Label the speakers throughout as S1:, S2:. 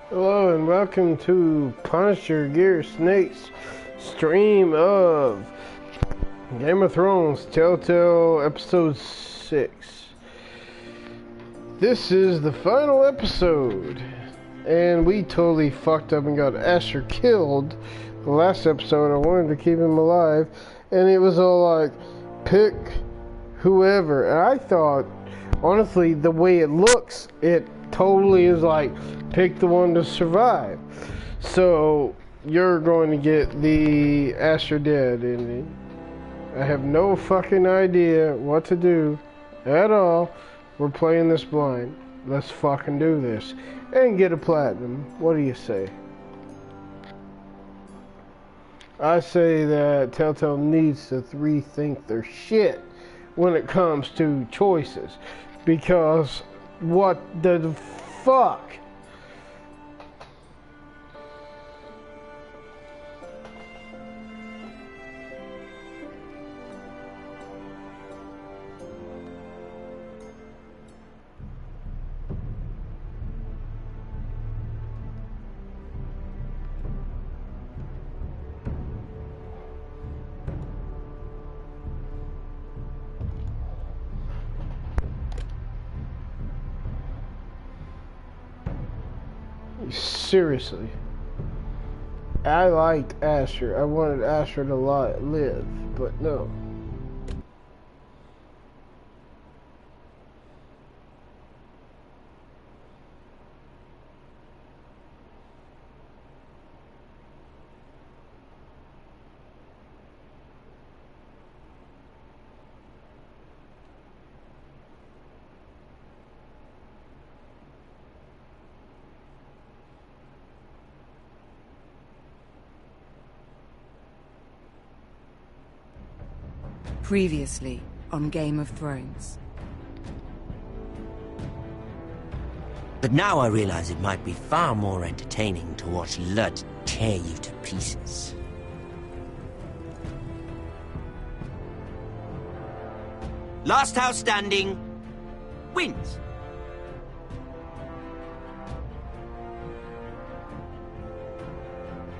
S1: Hello and welcome to Punisher Gear Snake's stream of Game of Thrones Telltale episode 6. This is the final episode, and we totally fucked up and got Asher killed the last episode. I wanted to keep him alive, and it was all like, pick whoever. And I thought, honestly, the way it looks, it totally is like, pick the one to survive. So you're going to get the Asher dead ending. I have no fucking idea what to do at all. We're playing this blind. Let's fucking do this and get a platinum. What do you say? I say that Telltale needs to rethink their shit when it comes to choices, because what the fuck? Seriously, I liked Asher. I wanted Asher to live, but no.
S2: Previously on Game of Thrones.
S3: But now I realize it might be far more entertaining to watch Ludd tear you to pieces. Last house standing wins.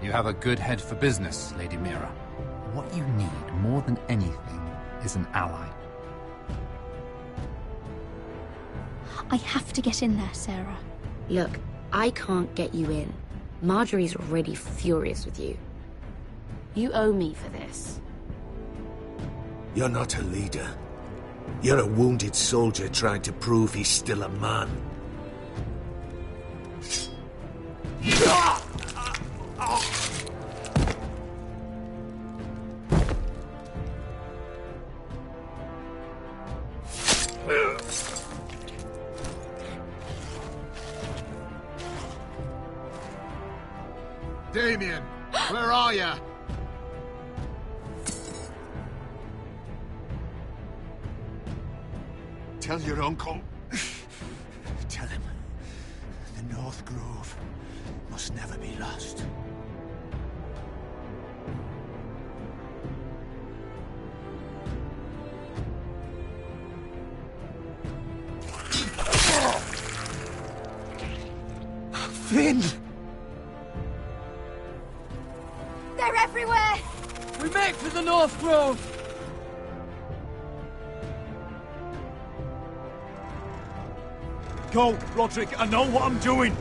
S4: You have a good head for business, Lady Mira. What you need more than anything is an ally.
S5: I have to get in there, Sarah.
S6: Look, I can't get you in. Marjorie's already furious with you. You owe me for this.
S7: You're not a leader. You're a wounded soldier trying to prove he's still a man.
S8: Damien, where are you? Tell your uncle. Tell him the North Grove must never be lost. Finn!
S5: They're everywhere!
S9: We make for the North Grove!
S8: Go, Roderick, I know what I'm doing!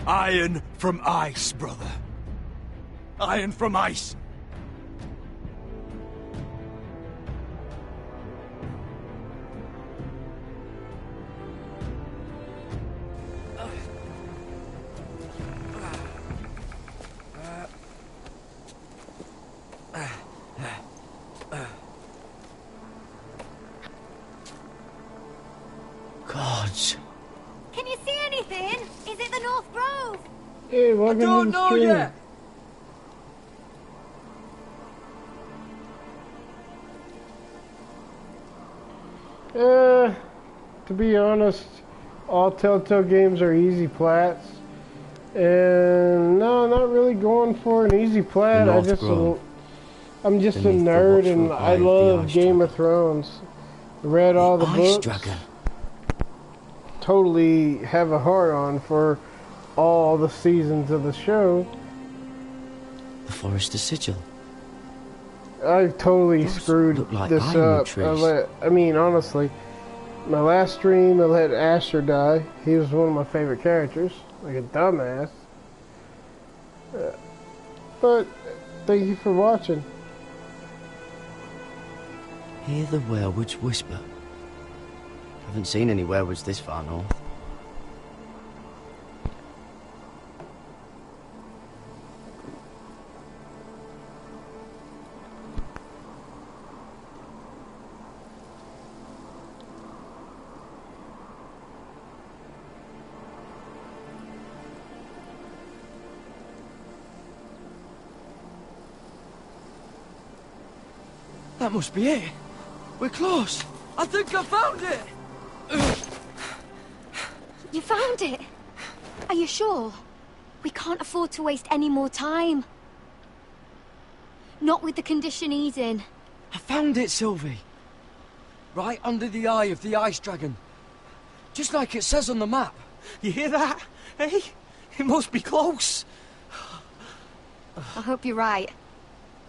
S8: Iron from ice, brother. Iron from ice.
S3: Gods.
S5: Can you see anything? Is it the North Grove?
S1: Hey,
S9: I
S1: welcome to
S9: don't
S1: the
S9: know
S1: stream.
S9: yet!
S1: To be honest, all Telltale games are easy plats. And no, not really going for an easy plat. I'm just a
S3: Beneath the
S1: nerd
S3: watchful
S1: and
S3: eye
S1: I
S3: of the
S1: love
S3: Ice
S1: Game
S3: Giant.
S1: of Thrones. Read all the
S3: Ice
S1: books.
S3: Dragon.
S1: Totally have a heart on for all the seasons of the show.
S3: The Forester Sigil.
S1: I totally
S3: Those
S1: screwed
S3: look like
S1: this
S3: iron
S1: up.
S3: trees.
S1: I mean, honestly, my last stream, I let Asher die. He was one of my favorite characters, like a dumbass. But thank you for watching.
S3: Hear the werewolves whisper. Haven't seen any werewolves this far north.
S9: That must be it. We're close. I think I found it.
S5: You found it? Are you sure? We can't afford to waste any more time. Not with the condition he's in.
S9: I found it, Sylvie. Right under the eye of the ice dragon. Just like it says on the map. You hear that? Hey? It must be close.
S5: I hope you're right.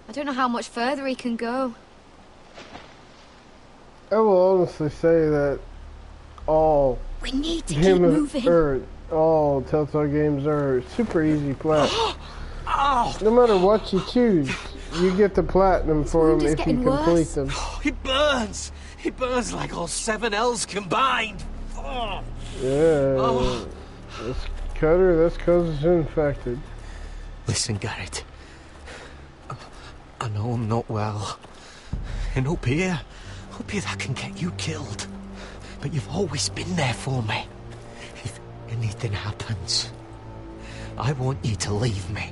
S5: I don't know how much further he can go.
S1: I will honestly say that all
S5: We need to keep
S1: Game
S5: moving.
S1: all Telltale games are super easy plat.
S9: Ow!
S1: No matter what you choose, you get the platinum for
S5: wound
S1: them
S5: is
S1: if you
S5: getting
S1: complete
S5: worse.
S1: them.
S9: It burns. It burns like all 7 L's combined. Oh.
S1: Yeah,
S9: Oh.
S1: that's Cutter, that's cause it's infected.
S7: Listen, Garrett. I know I'm not well. And up here that can get you killed. But you've always been there for me. If anything happens, I want you to leave me.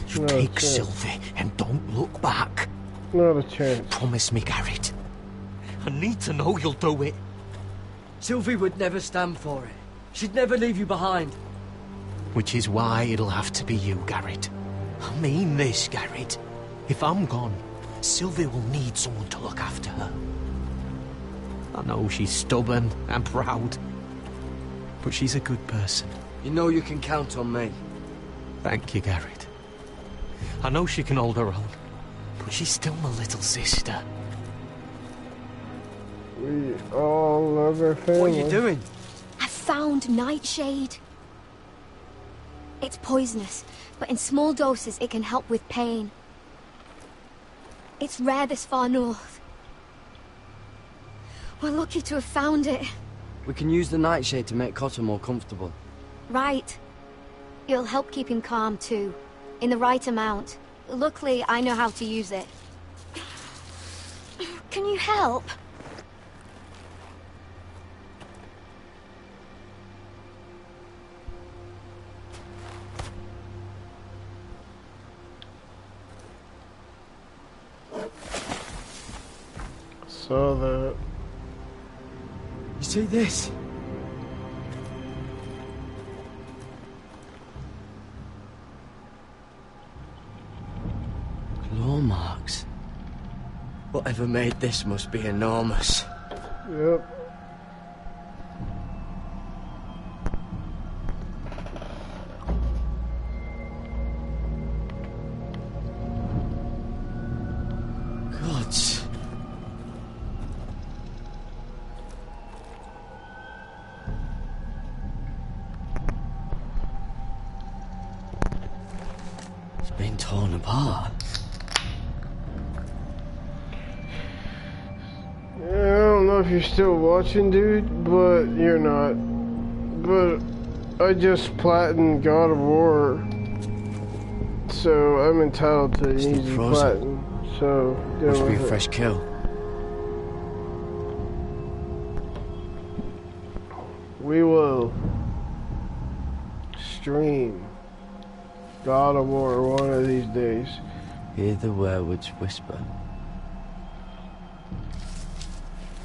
S7: You
S1: No
S7: take
S1: chance.
S7: Sylvie and don't look back.
S1: Not a chance.
S7: Promise me, Garrett. I need to know you'll do it.
S9: Sylvie would never stand for it. She'd never leave you behind.
S7: Which is why it'll have to be you, Garrett. I mean this, Garrett. If I'm gone, Sylvie will need someone to look after her. I know she's stubborn and proud, but she's a good person.
S9: You know you can count on me.
S7: Thank you, Garrett. I know she can hold her own, but she's still my little sister.
S1: We all love our family.
S9: What are you doing?
S5: I found Nightshade. It's poisonous, but in small doses it can help with pain. It's rare this far north. We're lucky to have found it.
S9: We can use the nightshade to make Cotter more comfortable.
S5: Right. It'll help keep him calm too. In the right amount. Luckily, I know how to use it. Can you help?
S1: Saw that.
S9: You see this? Claw marks. Whatever made this must be enormous.
S1: Yep.
S9: Gods.
S3: It's been torn apart.
S1: Yeah, I don't know if you're still watching, dude, but you're not. But I just platinumed God of War, so I'm entitled to an
S3: Still
S1: easy
S3: frozen.
S1: platinum. So deal
S3: Must be
S1: with
S3: a
S1: it.
S3: fresh kill.
S1: We will stream God of War one of these days.
S3: Hear the werewolves whisper.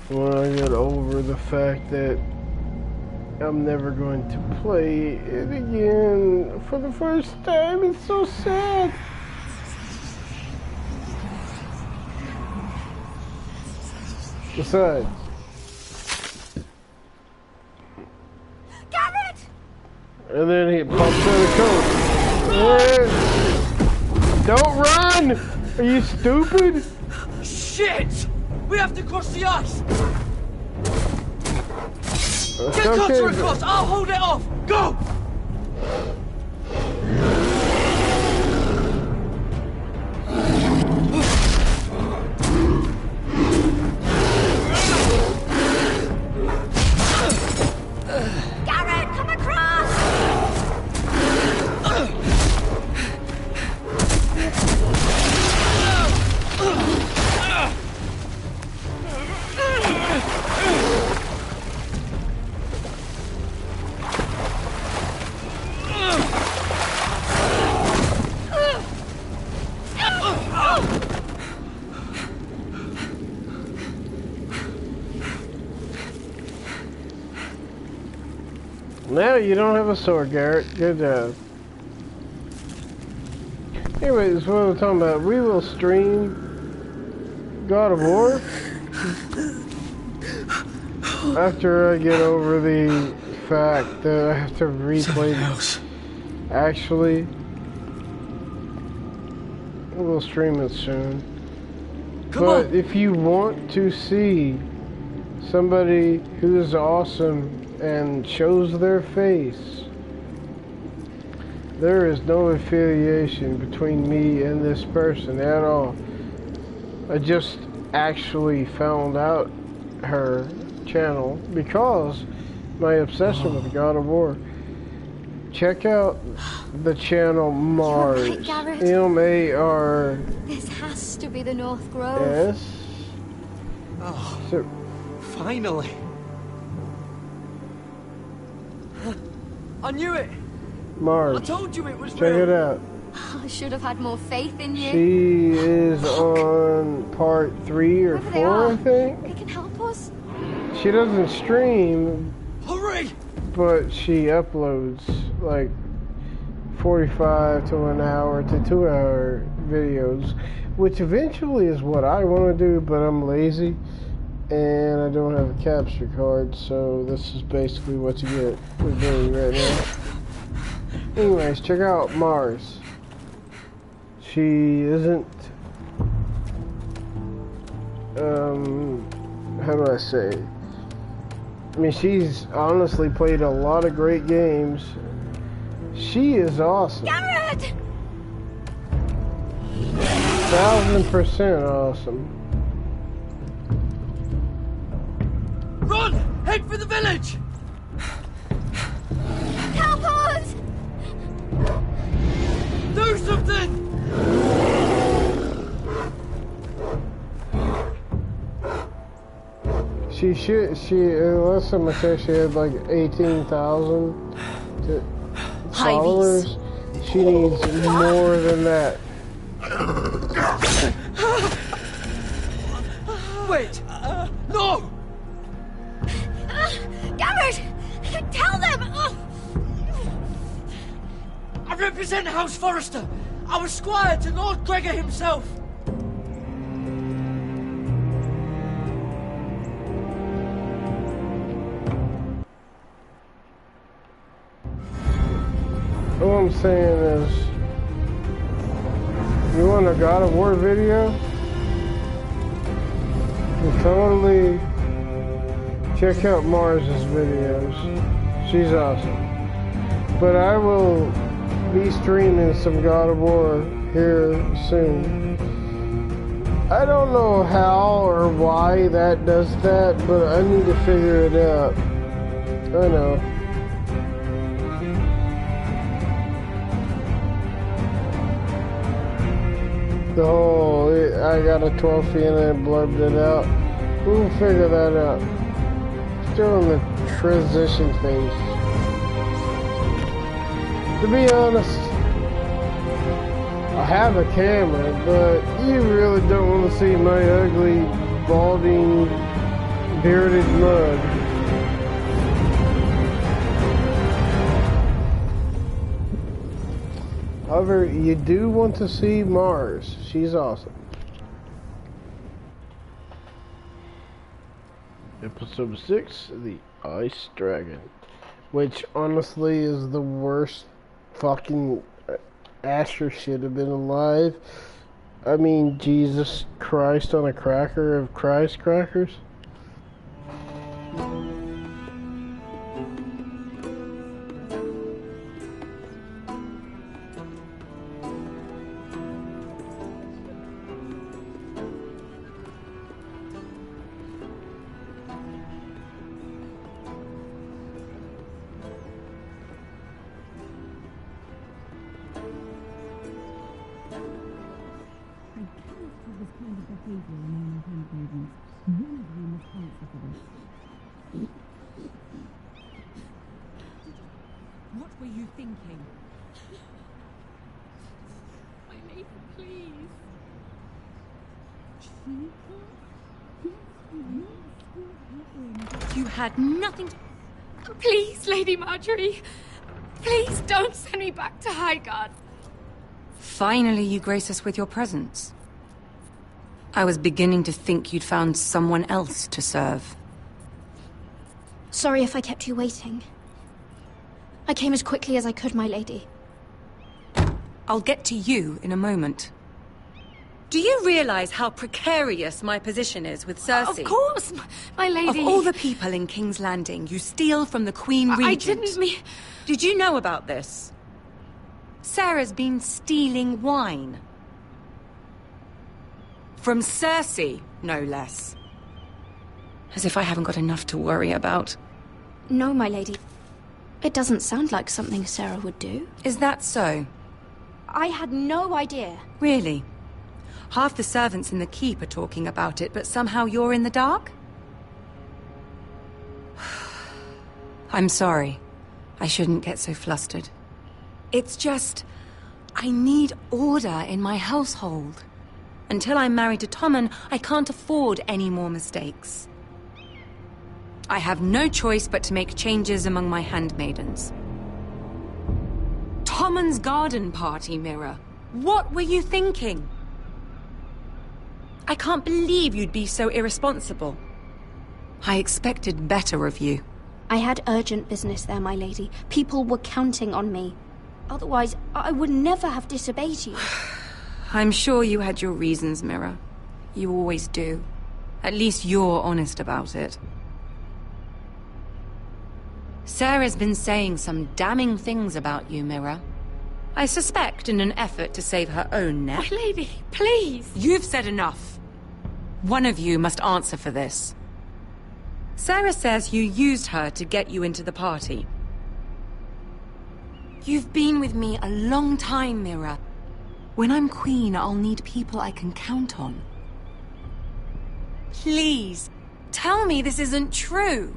S1: When I get over the fact that I'm never going to play it again for the first time, it's so sad. Besides.
S5: Garrett!
S1: And then he pops out the coat. Don't run! Are you stupid?
S9: Shit! We have to cross the ice!
S1: It's
S9: Get Cutter
S1: okay.
S9: across! I'll hold it off! Go!
S5: Garrett, come across!
S1: Now you don't have a sword, Garrett. Good job. Anyways, what we're talking about, we will stream God of War after I get over the fact that I have to replay this. Actually, we'll stream it soon. But if you want to see somebody who is awesome and shows their face, there is no affiliation between me and this person at all. I just actually found out her channel because my obsession with God of War. Check out the channel Mars.
S5: You're right, Garrett.
S1: M-A-R.
S5: This has to be the North Grove.
S1: Yes.
S7: Oh,
S1: So,
S7: finally.
S9: I knew it!
S1: Mars.
S9: I told you it was
S1: Check
S9: real!
S1: it out.
S5: I should have had more faith in you.
S1: She is on part 3 or
S5: Whoever they
S1: 4,
S5: are,
S1: I think.
S5: they can help us.
S1: She doesn't stream,
S9: Hurry!
S1: but she uploads like 45 to an hour to 2 hour videos, which eventually is what I want to do, but I'm lazy and I don't have a capture card, so this is basically what you get with me right now. Anyways, check out Mars. She isn't, how do I say? I mean, she's honestly played a lot of great games. She is awesome.
S5: Garrett!
S1: 1000% awesome.
S9: Run! Head for the village!
S5: Help us!
S9: Do something!
S1: Last time I checked, she had like 18,000 followers. She needs more than that.
S9: Wait! No!
S5: Garrett! Tell them!
S9: I represent House Forrester. I was squire to Lord Gregor himself.
S1: All I'm saying is, you want a God of War video? You totally check out Mars's videos. She's awesome. But I will be streaming some God of War here soon. I don't know how or why that does that, but I need to figure it out. I know. The whole, I got a trophy and I blurbed it out. We'll figure that out. Still in the transition phase. To be honest, I have a camera, but you really don't want to see my ugly, balding, bearded mug. However, you do want to see Mars. She's awesome. Episode 6, The Ice Dragon. Which, honestly, is the worst fucking... Asher should have been alive. I mean, Jesus Christ on a cracker of Christ crackers.
S2: What were you thinking?
S5: My lady, please.
S2: You had nothing to...
S5: Please, Lady Marjorie. Please don't send me back to Highgarden.
S2: Finally, you grace us with your presence. I was beginning to think you'd found someone else to serve.
S5: Sorry if I kept you waiting. I came as quickly as I could, my lady.
S2: I'll get to you in a moment. Do you realize how precarious my position is with Cersei?
S5: Of course, my lady.
S2: Of all the people in King's Landing, you steal from the Queen Regent.
S5: I didn't mean...
S2: Did you know about this? Sarah's been stealing wine. From Cersei, no less. As if I haven't got enough to worry about.
S5: No, my lady. It doesn't sound like something Sarah would do.
S2: Is that so?
S5: I had no idea.
S2: Really? Half the servants in the keep are talking about it, but somehow you're in the dark? I'm sorry. I shouldn't get so flustered. It's just... I need order in my household. Until I'm married to Tommen, I can't afford any more mistakes. I have no choice but to make changes among my handmaidens. Tommen's garden party, Mira. What were you thinking? I can't believe you'd be so irresponsible. I expected better of you.
S5: I had urgent business there, my lady. People were counting on me. Otherwise, I would never have disobeyed you.
S2: I'm sure you had your reasons, Mira. You always do. At least you're honest about it. Sarah's been saying some damning things about you, Mira. I suspect in an effort to save her own neck.
S5: My lady, please.
S2: You've said enough. One of you must answer for this. Sarah says you used her to get you into the party. You've been with me a long time, Mira. When I'm queen, I'll need people I can count on. Please, tell me this isn't true.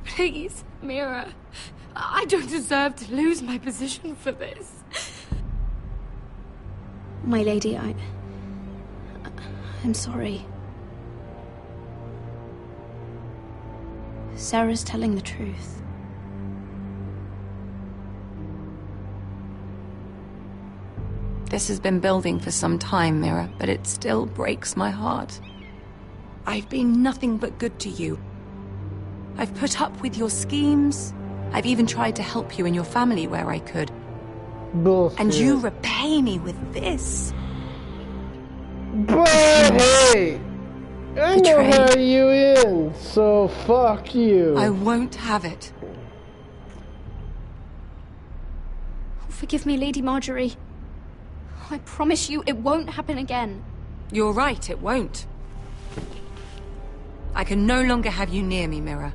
S5: Please, Mira. I don't deserve to lose my position for this. My lady, I'm sorry. Sarah's telling the truth.
S2: This has been building for some time, Mira, but it still breaks my heart. I've been nothing but good to you. I've put up with your schemes. I've even tried to help you and your family where I could.
S1: Bullshit.
S2: And you repay me with this.
S1: But hey! I know how you end, so fuck you.
S2: I won't have it.
S5: Forgive me, Lady Marjorie. I promise you it won't happen again.
S2: You're right, it won't. I can no longer have you near me, Mira.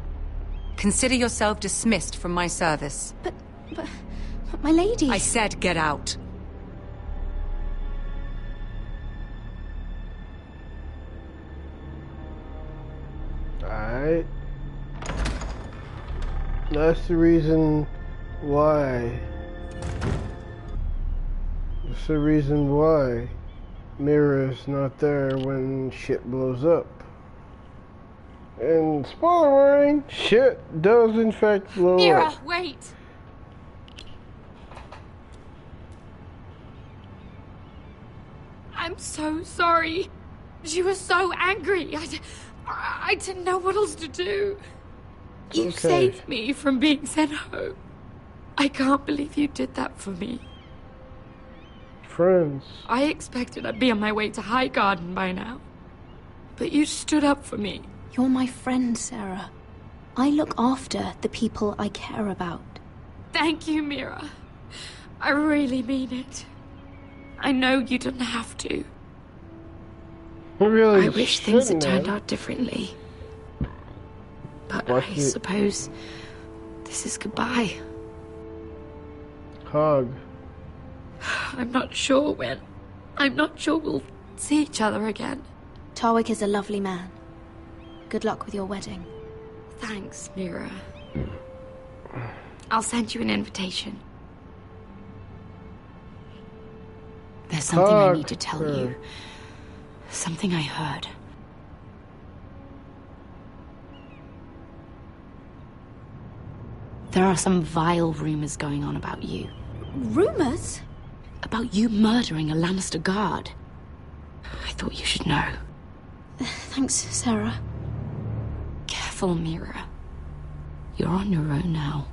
S2: Consider yourself dismissed from my service.
S5: But my lady...
S2: I said get out.
S1: Alright. That's the reason why. That's the reason why Mira's not there when shit blows up. And spoiler warning, shit does in fact blow
S5: Mira,
S1: up.
S5: wait! I'm so sorry. She was so angry.
S10: I didn't know what else to do. You
S1: Okay.
S10: saved me from being sent home. I can't believe you did that for me.
S1: Friends.
S10: I expected I'd be on my way to High Garden by now. But you stood up for me.
S5: You're my friend, Sarah. I look after the people I care about.
S10: Thank you, Mira. I really mean it. I know you didn't have to.
S1: Really
S10: I wish things had
S1: shouldn't
S10: turned
S1: have.
S10: out differently. But
S1: What
S10: I
S1: you-
S10: suppose this is goodbye.
S1: Hug.
S10: I'm not sure when. I'm not sure we'll see each other again.
S5: Tarwick is a lovely man. Good luck with your wedding.
S10: Thanks, Mira. I'll send you an invitation. There's something I need to tell
S1: Hug her.
S10: you. Something I heard. There are some vile rumors going on about you.
S5: Rumors?
S10: About you murdering a Lannister guard. I thought you should know.
S5: Thanks, Sarah.
S10: Careful, Mira. You're on your own now.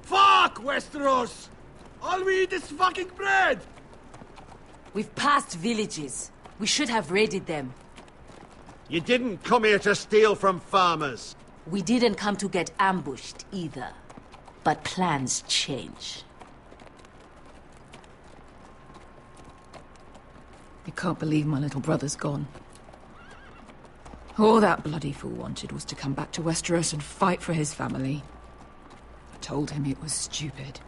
S8: Fuck, Westeros! All we eat is fucking bread!
S11: We've passed villages. We should have raided them.
S8: You didn't come here to steal from farmers.
S11: We didn't come to get ambushed either. But plans change.
S12: I can't believe my little brother's gone. All that bloody fool wanted was to come back to Westeros and fight for his family. I told him it was stupid,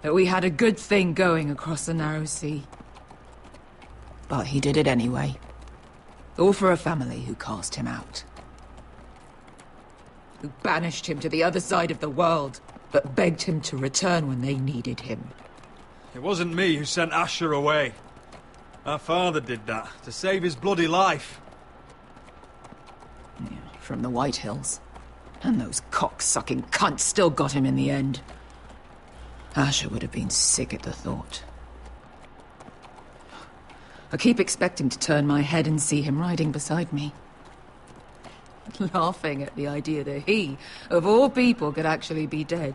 S12: that we had a good thing going across the narrow sea. But he did it anyway. All for a family who cast him out. Who banished him to the other side of the world, but begged him to return when they needed him.
S9: It wasn't me who sent Asher away. Our father did that, to save his bloody life.
S12: Yeah, from the White Hills. And those cock-sucking cunts still got him in the end. Asher would have been sick at the thought. I keep expecting to turn my head and see him riding beside me. Laughing at the idea that he, of all people, could actually be dead.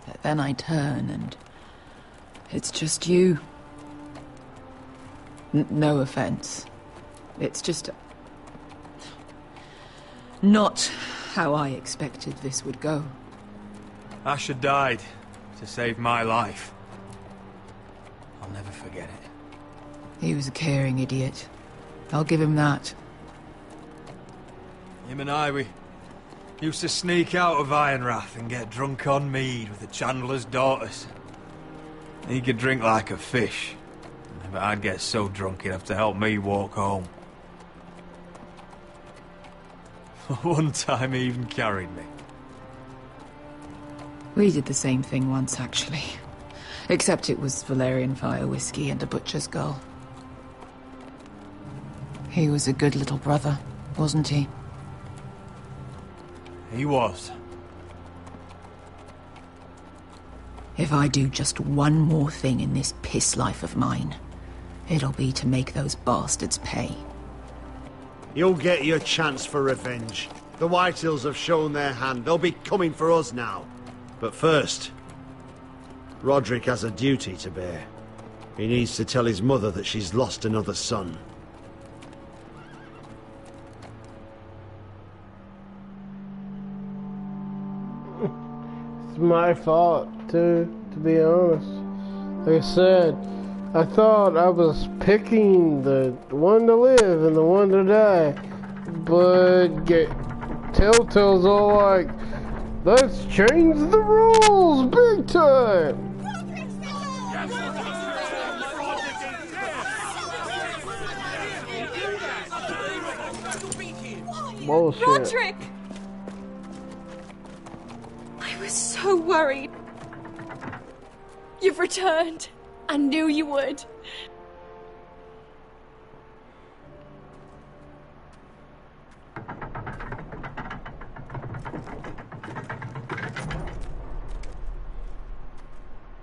S12: But then I turn and it's just you. No offense. It's just not how I expected this would go.
S9: Asher died to save my life. I'll never forget it.
S12: He was a caring idiot. I'll give him that.
S9: Him and I, we used to sneak out of Ironrath and get drunk on mead with the Chandler's daughters. He could drink like a fish, but I'd get so drunk he'd have to help me walk home. One time he even carried me.
S12: We did the same thing once, actually. Except it was Valerian fire whiskey and a butcher's girl. He was a good little brother, wasn't he?
S9: He was.
S12: If I do just one more thing in this piss life of mine, it'll be to make those bastards pay.
S13: You'll get your chance for revenge. The Whitehills have shown their hand. They'll be coming for us now. But first, Roderick has a duty to bear. He needs to tell his mother that she's lost another son.
S1: It's my fault, too, to be honest. Like I said, I thought I was picking the one to live and the one to die. But Telltale's all like, let's change the rules big time! Bullshit.
S10: Roderick! I was so worried. You've returned. I knew you would.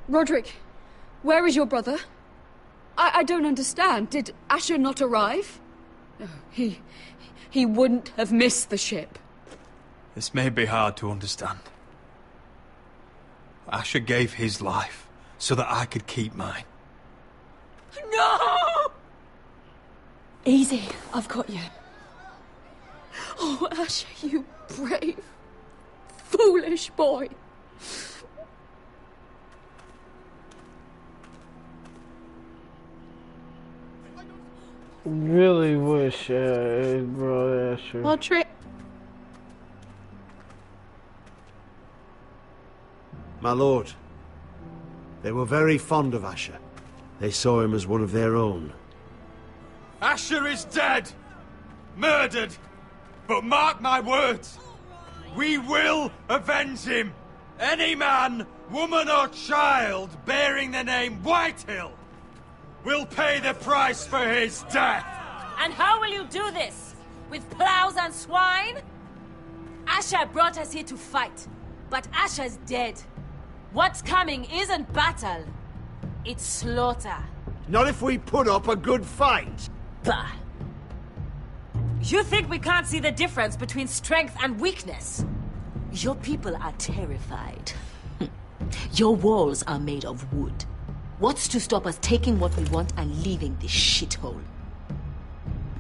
S10: Roderick, where is your brother? I don't understand. Did Asher not arrive? Oh, he wouldn't have missed the ship.
S9: This may be hard to understand. Asher gave his life so that I could keep mine.
S10: No! Easy, I've got you. Oh, Asher, you brave, foolish boy.
S1: Really wish I brought Asher.
S10: Roderick.
S13: My lord, they were very fond of Asher. They saw him as one of their own.
S9: Asher is dead! Murdered! But mark my words! We will avenge him! Any man, woman or child bearing the name Whitehill will pay the price for his death!
S11: And how will you do this? With plows and swine? Asher brought us here to fight, but Asher's dead. What's coming isn't battle, it's slaughter.
S13: Not if we put up a good fight.
S11: Bah! You think we can't see the difference between strength and weakness? Your people are terrified. Your walls are made of wood. What's to stop us taking what we want and leaving this shithole?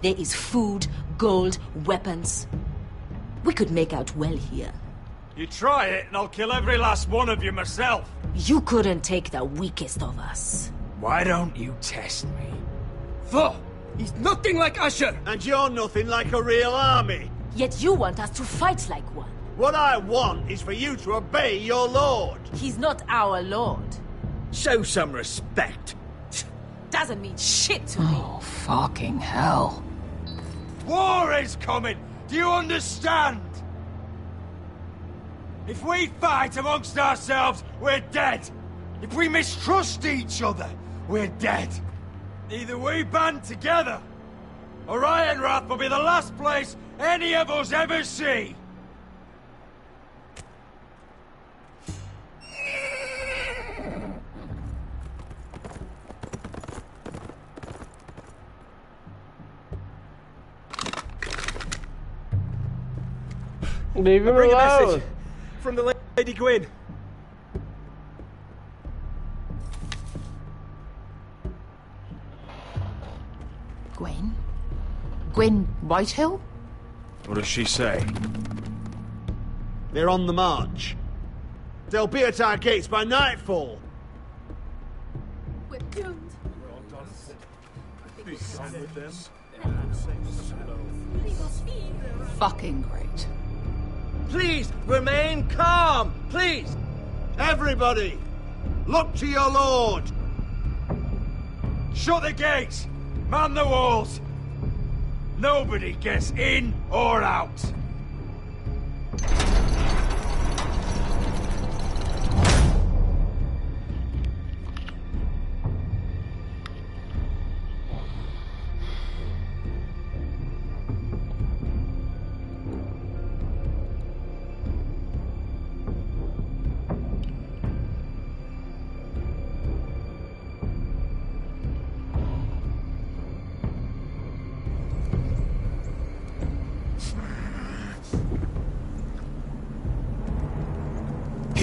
S11: There is food, gold, weapons. We could make out well here.
S9: You try it and I'll kill every last one of you myself.
S11: You couldn't take the weakest of us.
S9: Why don't you test me? For he's nothing like Asher!
S13: And you're nothing like a real army.
S11: Yet you want us to fight like one.
S13: What I want is for you to obey your lord.
S11: He's not our lord.
S9: Show some respect.
S11: Doesn't mean shit to me.
S12: Oh, fucking hell.
S9: War is coming! Do you understand? If we fight amongst ourselves, we're dead. If we mistrust each other, we're dead. Either we band together, or Ironrath will be the last place any of us ever see.
S1: Leave him
S14: Bring a
S1: alone.
S14: message from the Lady Gwyn.
S12: Gwyn? Gwyn Whitehill?
S9: What does she say?
S13: They're on the march. They'll be at our gates by nightfall.
S10: We're doomed.
S12: Fucking great.
S14: Please, remain calm! Please!
S13: Everybody, look to your lord.
S9: Shut the gates! Man the walls! Nobody gets in or out!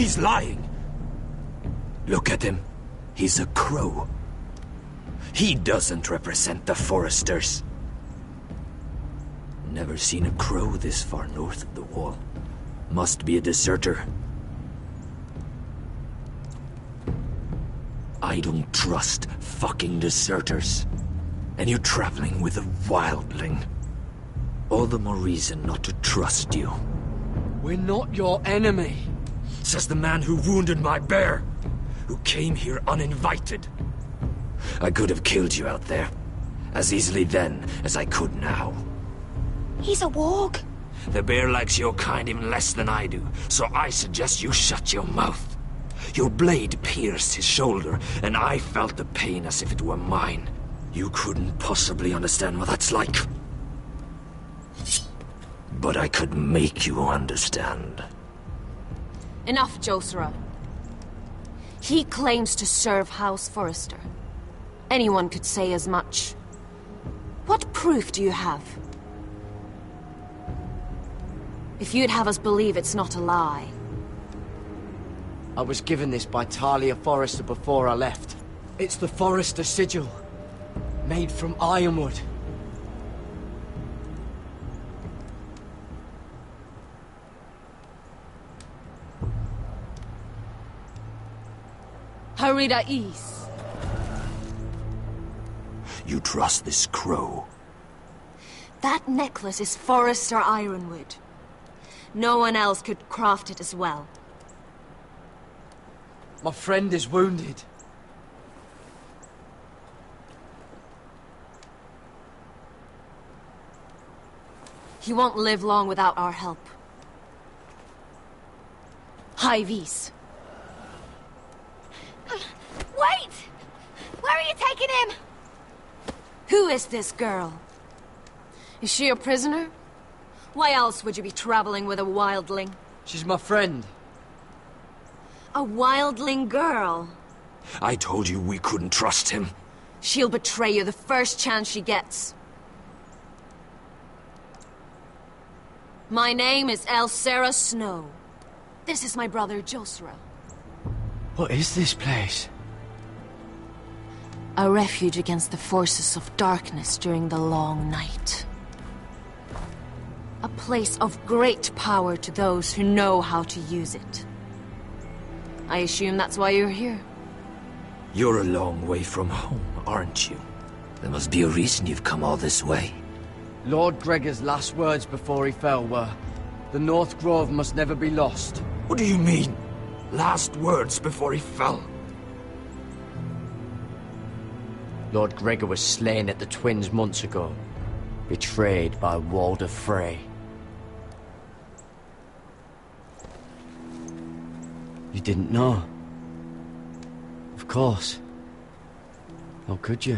S15: He's lying. Look at him. He's a crow. He doesn't represent the Foresters. Never seen a crow this far north of the wall. Must be a deserter. I don't trust fucking deserters. And you're traveling with a wildling. All the more reason not to trust you.
S14: We're not your enemy.
S15: Says the man who wounded my bear. Who came here uninvited. I could have killed you out there. As easily then as I could now.
S5: He's a warg.
S15: The bear likes your kind even less than I do, so I suggest you shut your mouth. Your blade pierced his shoulder, and I felt the pain as if it were mine. You couldn't possibly understand what that's like. But I could make you understand.
S11: Enough, Josera. He claims to serve House Forrester. Anyone could say as much. What proof do you have? If you'd have us believe it's not a lie.
S14: I was given this by Talia Forrester before I left. It's the Forrester sigil. Made from ironwood.
S11: Harida East.
S15: You trust this crow?
S11: That necklace is Forrester ironwood. No one else could craft it as well.
S14: My friend is wounded.
S11: He won't live long without our help. High Vis.
S5: Wait! Where are you taking him?
S11: Who is this girl? Is she a prisoner? Why else would you be traveling with a wildling?
S14: She's my friend.
S11: A wildling girl?
S15: I told you we couldn't trust him.
S11: She'll betray you the first chance she gets. My name is Elsera Snow. This is my brother, Josera.
S14: What is this place?
S11: A refuge against the forces of darkness during the long night. A place of great power to those who know how to use it. I assume that's why you're here.
S15: You're a long way from home, aren't you? There must be a reason you've come all this way.
S14: Lord Gregor's last words before he fell were, "The North Grove must never be lost."
S15: What do you mean? Last words before he fell?
S14: Lord Gregor was slain at the Twins months ago. Betrayed by Walder Frey. You didn't know? Of course. How could you?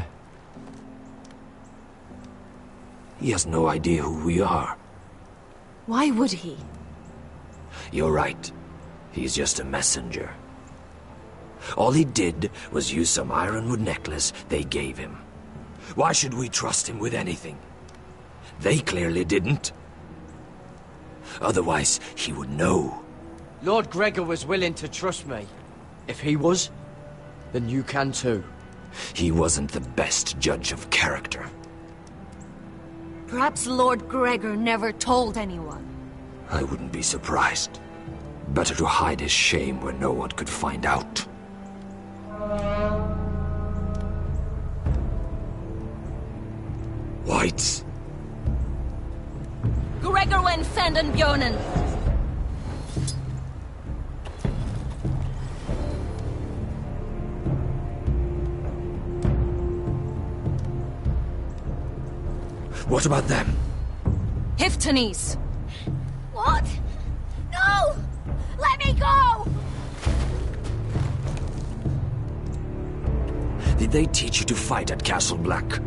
S15: He has no idea who we are.
S11: Why would he?
S15: You're right. He's just a messenger. All he did was use some ironwood necklace they gave him. Why should we trust him with anything? They clearly didn't. Otherwise, he would know.
S14: Lord Gregor was willing to trust me. If he was, then you can too.
S15: He wasn't the best judge of character.
S11: Perhaps Lord Gregor never told anyone.
S15: I wouldn't be surprised. Better to hide his shame where no one could find out. Whites.
S11: Gregor wen senden bjonen.
S15: What about them?
S11: Hiftanes.
S5: What? No! Let me go!
S15: Did they teach you to fight at Castle Black?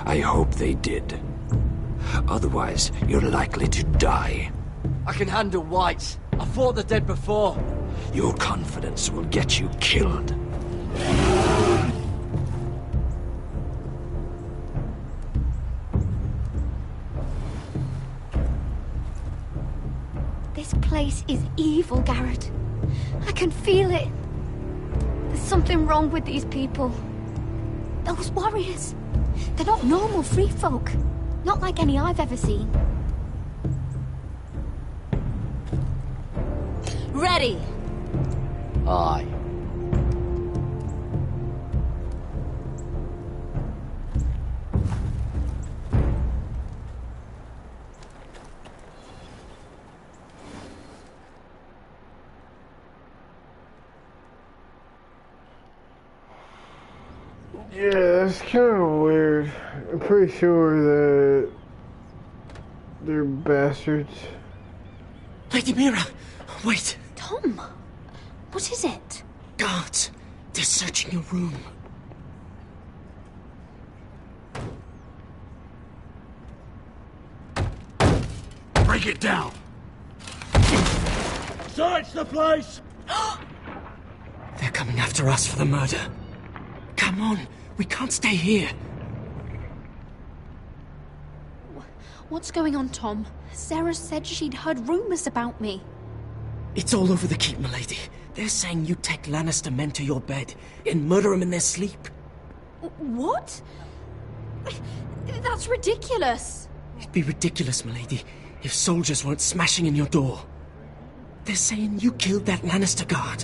S15: I hope they did. Otherwise, you're likely to die.
S14: I can handle whites. I fought the dead before.
S15: Your confidence will get you killed.
S5: This place is evil, Garrett. I can feel it. There's something wrong with these people. Those warriors. They're not normal free folk. Not like any I've ever seen.
S11: Ready!
S14: Aye.
S1: Yeah, that's kind of weird. I'm pretty sure that they're bastards.
S7: Lady Mira, wait.
S5: Tom, what is it?
S7: Guards, they're searching your room.
S8: Break it down! Search the place!
S7: They're coming after us for the murder. Come on, we can't stay here.
S5: What's going on, Tom? Sarah said she'd heard rumors about me.
S7: It's all over the keep, milady. They're saying you take Lannister men to your bed and murder them in their sleep.
S5: What? That's ridiculous.
S7: It'd be ridiculous, milady, if soldiers weren't smashing in your door. They're saying you killed that Lannister guard.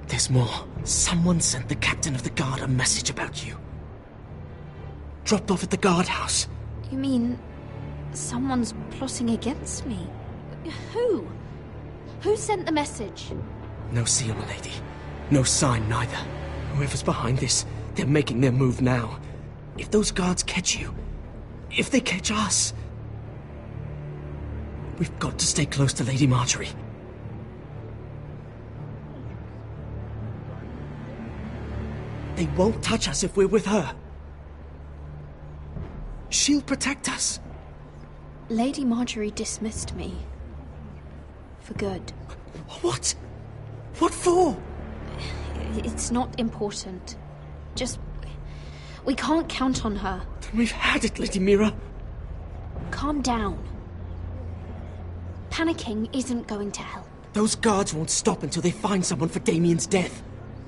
S7: There's more. Someone sent the captain of the guard a message about you. Dropped off at the guardhouse.
S5: You mean someone's plotting against me? Who? Who sent the message?
S7: No seal, milady. No sign, neither. Whoever's behind this, they're making their move now. If those guards catch you, if they catch us, we've got to stay close to Lady Marjorie. They won't touch us if we're with her. She'll protect us.
S5: Lady Marjorie dismissed me. For good.
S7: What? What for?
S5: It's not important. Just... we can't count on her.
S7: Then we've had it, Lady Mira.
S5: Calm down. Panicking isn't going to help.
S7: Those guards won't stop until they find someone for Damien's death.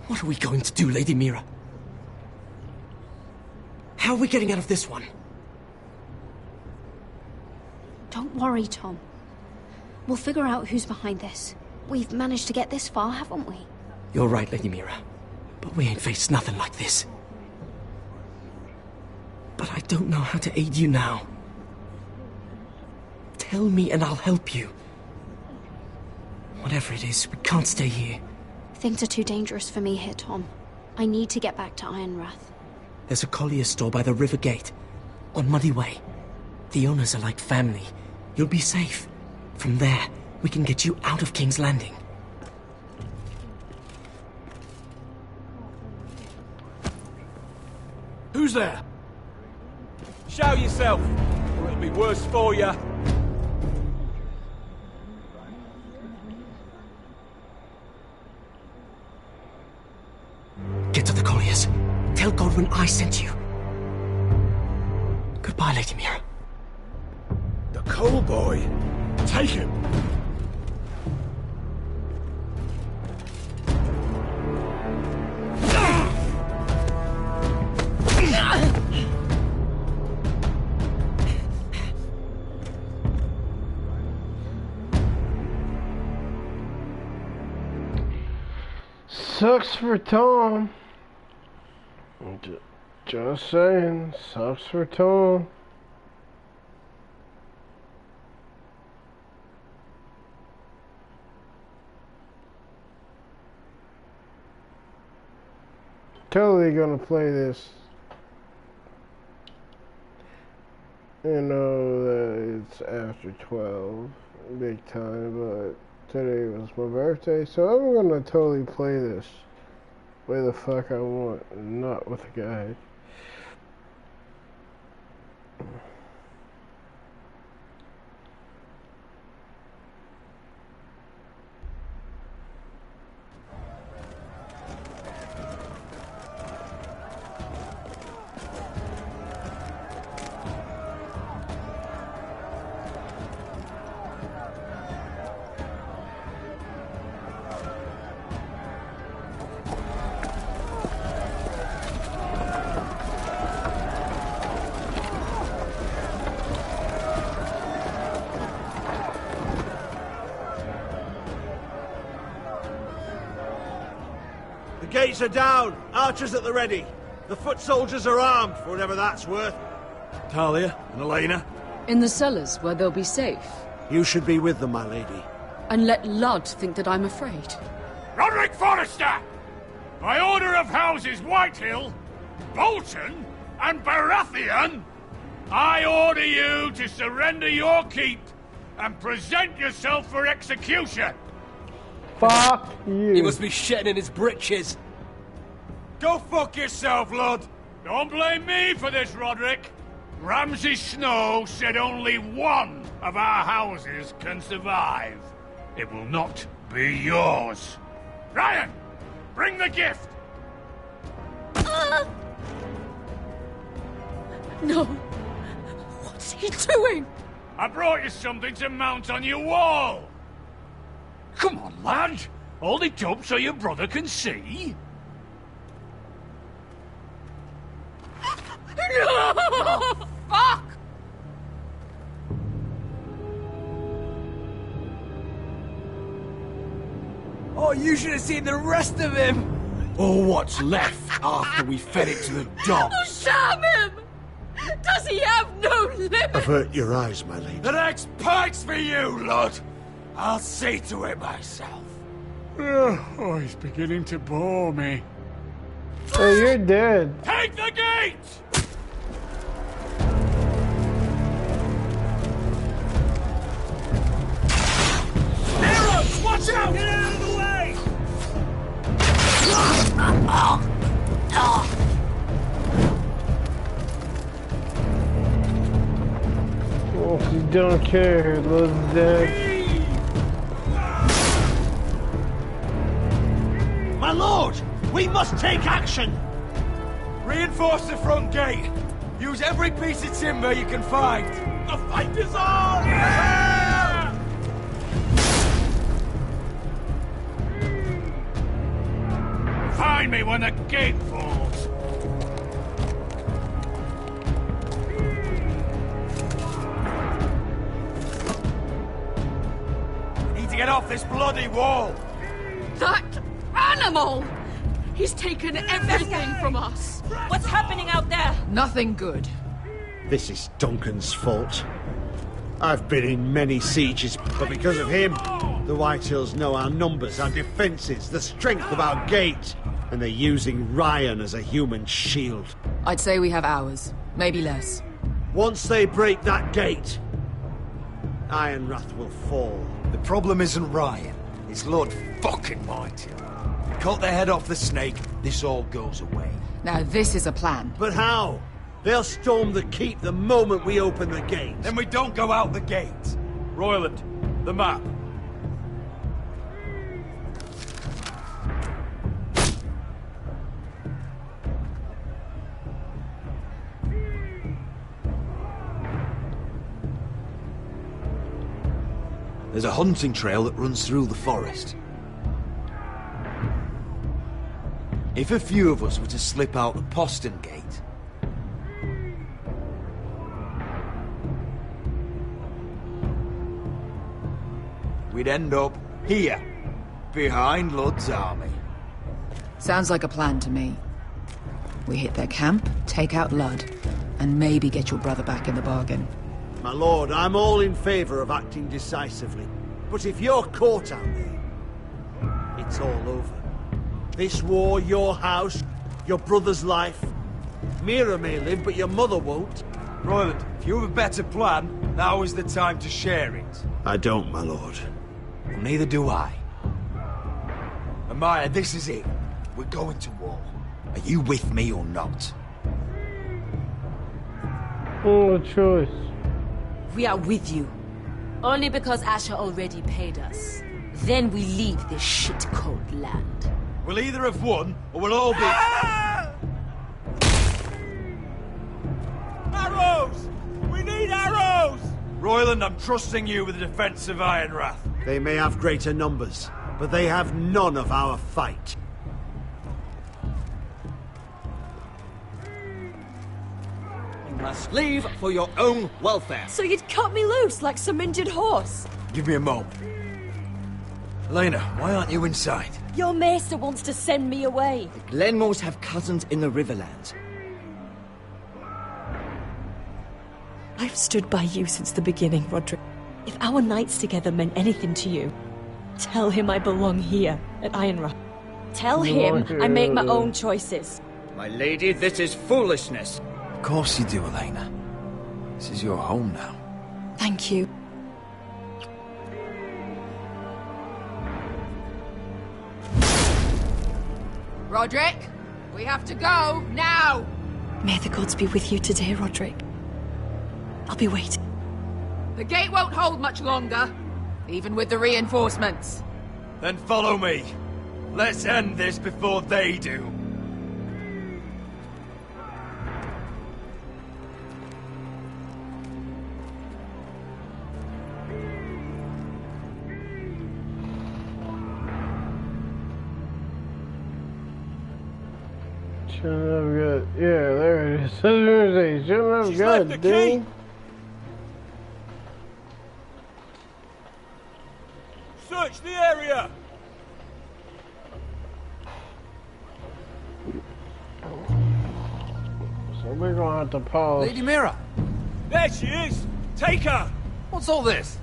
S7: What are we going to do, Lady Mira? How are we getting out of this one?
S5: Don't worry, Tom. We'll figure out who's behind this. We've managed to get this far, haven't we?
S7: You're right, Lady Mira. But we ain't faced nothing like this. But I don't know how to aid you now. Tell me and I'll help you. Whatever it is, we can't stay here.
S5: Things are too dangerous for me here, Tom. I need to get back to Ironrath.
S7: There's a collier store by the river gate. On Muddy Way. The owners are like family. You'll be safe. From there, we can get you out of King's Landing.
S16: Who's there? Show yourself, or it'll be worse for you.
S7: Get to the colliers. Tell Godwin I sent you. Goodbye, Lady Mira.
S8: The Coal Boy. Take him.
S1: Sucks for Tom. Just saying, sucks for Tom. Totally gonna play this. You know that it's after 12, big time, but today was my birthday, so I'm gonna totally play this where the fuck I want, not with a guide.
S13: gates are down. Archers at the ready. The foot soldiers are armed, for whatever that's worth.
S9: Talia and Elena?
S10: In the cellars, where they'll be safe.
S13: You should be with them, my lady.
S10: And let Ludd think that I'm afraid.
S8: Roderick Forrester! By order of Houses Whitehill, Bolton, and Baratheon, I order you to surrender your keep and present yourself for execution.
S1: Fuck you.
S16: He must be shitting in his britches.
S8: Go fuck yourself, Lud. Don't blame me for this, Roderick. Ramsay Snow said only one of our houses can survive. It will not be yours. Ryan, bring the gift.
S10: No. What's he doing?
S8: I brought you something to mount on your wall. Come on, lad. Hold it up so your brother can see.
S10: No! Fuck!
S16: Oh, you should have seen the rest of him!
S8: Or what's left after we fed it to the dogs.
S10: Damn him! Does he have no limit?
S13: Avert your eyes, my lady.
S8: The next pike's for you, Lud. I'll see to it myself. Oh, he's beginning to bore me.
S1: Oh, you're dead.
S8: Take the gate! Arrows! Watch out! Get out of the way!
S1: Oh, you don't care. Lud's dead.
S13: My lord! We must take action!
S16: Reinforce the front gate! Use every piece of timber you can find!
S8: The fight is on! Yeah! Find me when the gate falls!
S16: Need to get off this bloody wall!
S10: That animal! He's taken everything from us.
S11: What's happening out there?
S12: Nothing good.
S13: This is Duncan's fault. I've been in many sieges, but because of him, the Whitehills know our numbers, our defences, the strength of our gate, and they're using Ryan as a human shield.
S12: I'd say we have hours, maybe less.
S13: Once they break that gate, Ironrath will fall.
S9: The problem isn't Ryan, it's Lord fucking Whitehill. Cut the head off the snake, this all goes away.
S12: Now this is a plan.
S13: But how? They'll storm the keep the moment we open the gate.
S9: Then we don't go out the gate.
S16: Royland, the map.
S9: There's a hunting trail that runs through the forest. If a few of us were to slip out the postern gate, we'd end up here, behind Lud's army.
S12: Sounds like a plan to me. We hit their camp, take out Ludd, and maybe get your brother back in the bargain.
S13: My lord, I'm all in favour of acting decisively. But if you're caught out there, it's all over. This war, your house, your brother's life. Mira may live, but your mother won't.
S9: Royland, if you have a better plan, now is the time to share it.
S13: I don't, my lord.
S9: Well, neither do I. Amaya, this is it. We're going to war. Are you with me or not?
S1: No choice.
S11: We are with you. Only because Asher already paid us. Then we leave this shit-cold land.
S9: We'll either have won, or we'll all be...
S16: Arrows! We need arrows!
S9: Royland, I'm trusting you with the defense of Ironrath.
S13: They may have greater numbers, but they have none of our fight.
S16: You must leave for your own welfare.
S10: So you'd cut me loose like some injured horse?
S9: Give me a moment. Elena, why aren't you inside?
S11: Your maester wants to send me away.
S14: The Glenmores have cousins in the Riverlands.
S11: I've stood by you since the beginning, Roderick. If our nights together meant anything to you, tell him I belong here at Ironrock. Tell him I make my own choices.
S14: My lady, this is foolishness.
S9: Of course you do, Elena. This is your home now.
S2: Thank you.
S12: Roderick, we have to go, now!
S2: May the gods be with you today, Roderick. I'll be waiting.
S12: The gate won't hold much longer, even with the reinforcements.
S16: Then follow me. Let's end this before they do.
S1: Shouldn't have got. Yeah, there it is. Shouldn't have got, dang.
S16: Search the area!
S1: So we're gonna have to pause.
S16: Lady Mira! There she is! Take her!
S9: What's all this?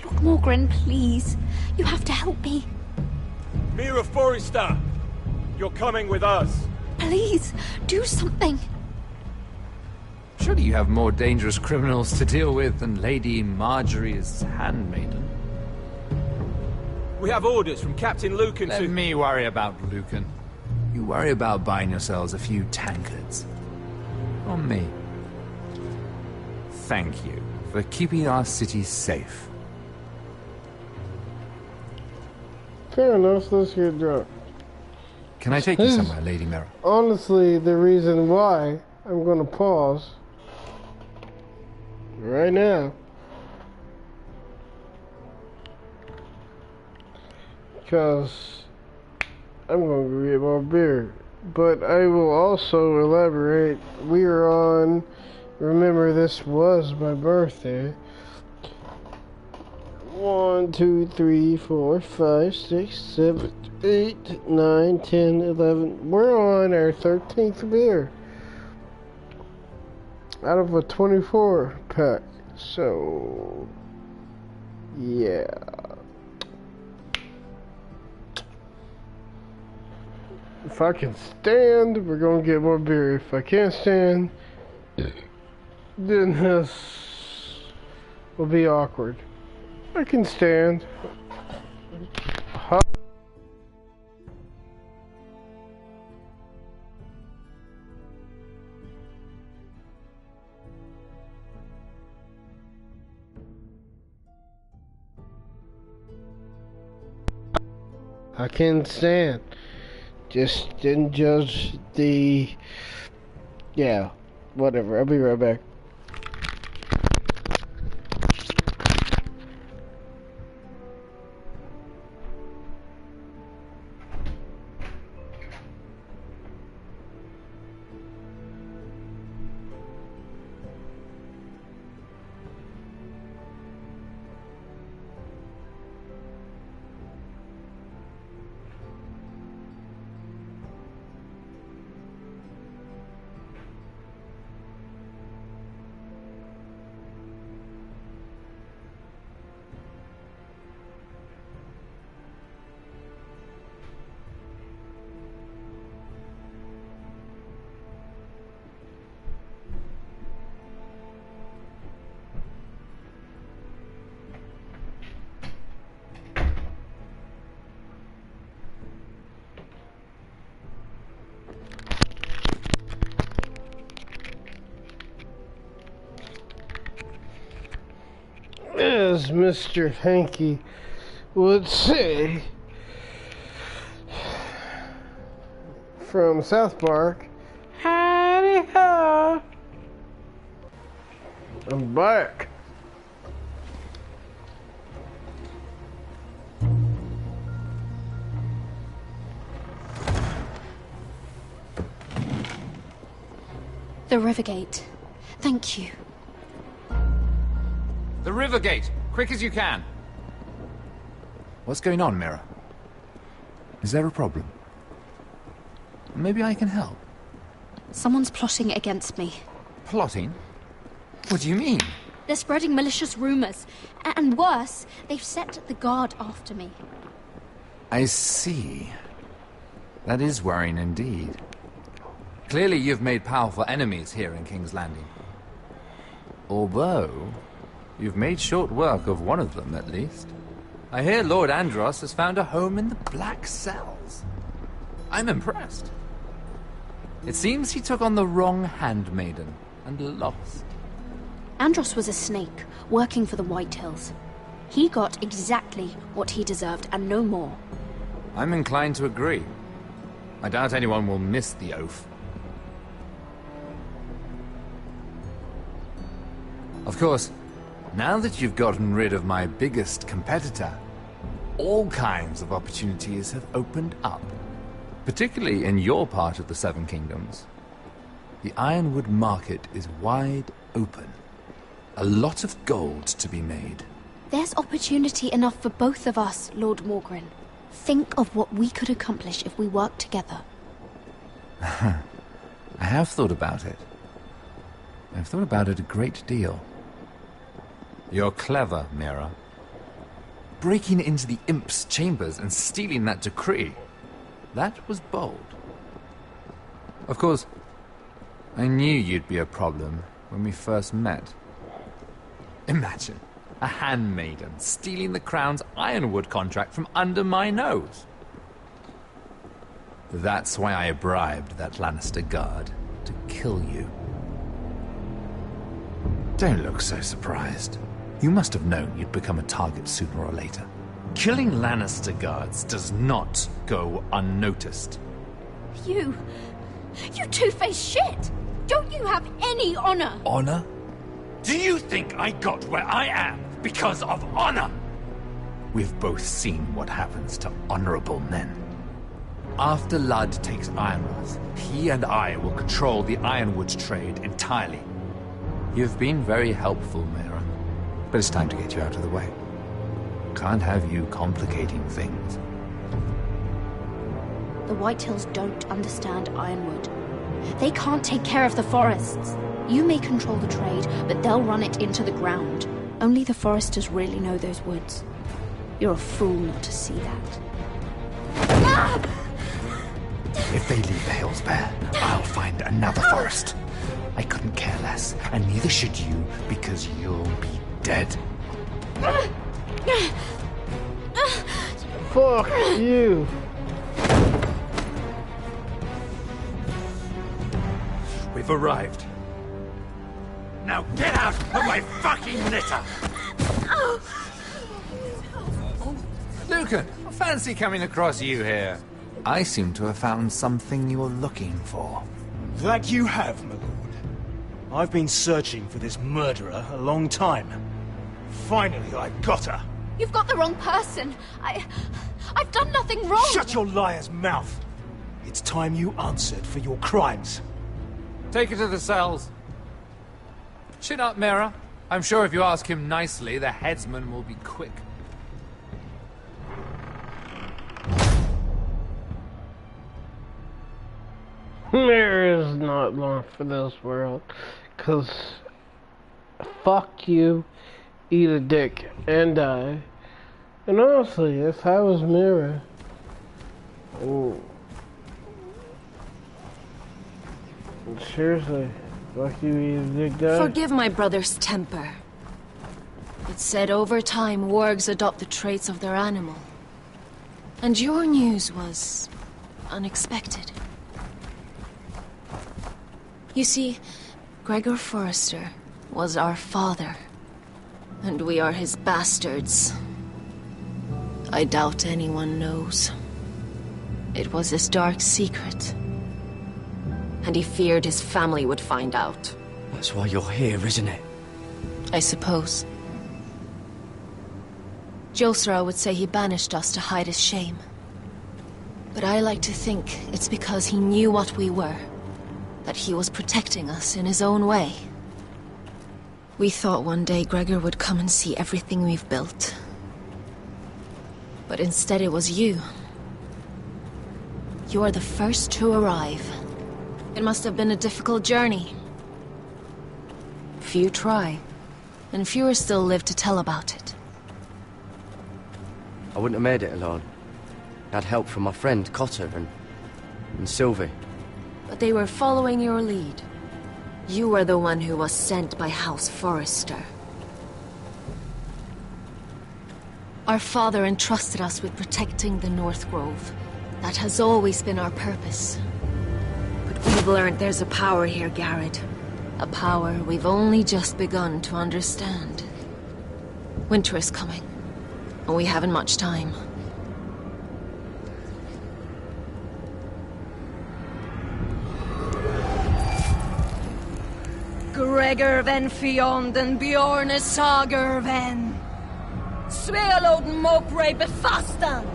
S5: Look, Morgan, please. You have to help me.
S16: Mira Forrester! You're coming with us.
S5: Please, do something.
S4: Surely you have more dangerous criminals to deal with than Lady Marjorie's handmaiden.
S16: We have orders from Captain Lucan
S4: Let me worry about Lucan. You worry about buying yourselves a few tankards. On me. Thank you for keeping our city safe.
S1: Fair enough, let's get drunk.
S4: Can I take you somewhere, Lady Mira?
S1: Honestly, the reason why I'm gonna pause right now, because I'm gonna go get more beer. But I will also elaborate. We are on, remember this was my birthday. 1, 2, 3, 4, 5, 6, 7, 8, 9, 10, 11. We're on our 13th beer out of a 24 pack. So, yeah. If I can stand, we're gonna get more beer. If I can't stand, then this will be awkward. I can stand. I can stand. Just didn't judge the... Yeah, whatever. I'll be right back. As Mr. Hanky would say from South Park, howdy ho. I'm back.
S5: The Rivergate. Thank you.
S4: The Rivergate! Quick as you can. What's going on, Mira? Is there a problem? Maybe I can help.
S5: Someone's plotting against me.
S4: Plotting? What do you mean?
S5: They're spreading malicious rumors. And worse, they've set the guard after me.
S4: I see. That is worrying indeed. Clearly you've made powerful enemies here in King's Landing. Although, you've made short work of one of them, at least. I hear Lord Andros has found a home in the Black Cells. I'm impressed. It seems he took on the wrong handmaiden and lost.
S5: Andros was a snake, working for the Whitehills. He got exactly what he deserved, and no more.
S4: I'm inclined to agree. I doubt anyone will miss the oath. Of course, now that you've gotten rid of my biggest competitor, all kinds of opportunities have opened up. Particularly in your part of the Seven Kingdoms. The Ironwood market is wide open. A lot of gold to be made.
S5: There's opportunity enough for both of us, Lord Morgren. Think of what we could accomplish if we worked together.
S4: I have thought about it. I've thought about it a great deal. You're clever, Mira. Breaking into the Imp's chambers and stealing that decree. That was bold. Of course, I knew you'd be a problem when we first met. Imagine a handmaiden stealing the Crown's Ironwood contract from under my nose. That's why I bribed that Lannister guard to kill you. Don't look so surprised. You must have known you'd become a target sooner or later. Killing Lannister guards does not go unnoticed.
S5: You two-faced shit! Don't you have any honor?
S8: Honor? Do you think I got where I am because of honor?
S4: We've both seen what happens to honorable men. After Ludd takes Ironrath, he and I will control the Ironwood trade entirely. You've been very helpful, Mira, but it's time to get you out of the way. Can't have you complicating things.
S5: The Whitehills don't understand Ironwood. They can't take care of the forests. You may control the trade, but they'll run it into the ground. Only the foresters really know those woods. You're a fool not to see that.
S7: If they leave the hills bare, I'll find another forest. I couldn't care less, and neither should you, because you'll be dead.
S1: Fuck you.
S8: We've arrived. Now get out of my fucking litter!
S4: Lucan, fancy coming across you here. I seem to have found something you're looking for.
S17: That you have, my lord. I've been searching for this murderer a long time. Finally, I got her.
S5: You've got the wrong person. I've done nothing wrong.
S17: Shut your liar's mouth. It's time you answered for your crimes.
S4: Take her to the cells. Chin up, Mira. I'm sure if you ask him nicely, the headsman will be quick.
S1: There is not long for this world, 'cause fuck you, eat a dick, and die. And honestly, if I was Mira, seriously, fuck you, eat a dick, die.
S2: Forgive my brother's temper. It's said over time wargs adopt the traits of their animal. And your news was unexpected. You see, Gregor Forrester was our father, and we are his bastards. I doubt anyone knows. It was his dark secret, and he feared his family would find out.
S14: That's why you're here, isn't it?
S2: I suppose. Josra would say he banished us to hide his shame. But I like to think it's because he knew what we were. That he was protecting us in his own way. We thought one day Gregor would come and see everything we've built.
S5: But instead it was you. You are the first to arrive. It must have been a difficult journey. Few try, and fewer still live to tell about it.
S14: I wouldn't have made it alone. I had help from my friend Cotter and Sylvie.
S5: But they were following your lead. You were the one who was sent by House Forrester. Our father entrusted us with protecting the North Grove. That has always been our purpose. But we've learned there's a power here, Garrett. A power we've only just begun to understand. Winter is coming, and we haven't much time.
S11: Gregor ven Fionden Bjorne Sager ven. Svealoden Mopre befastan.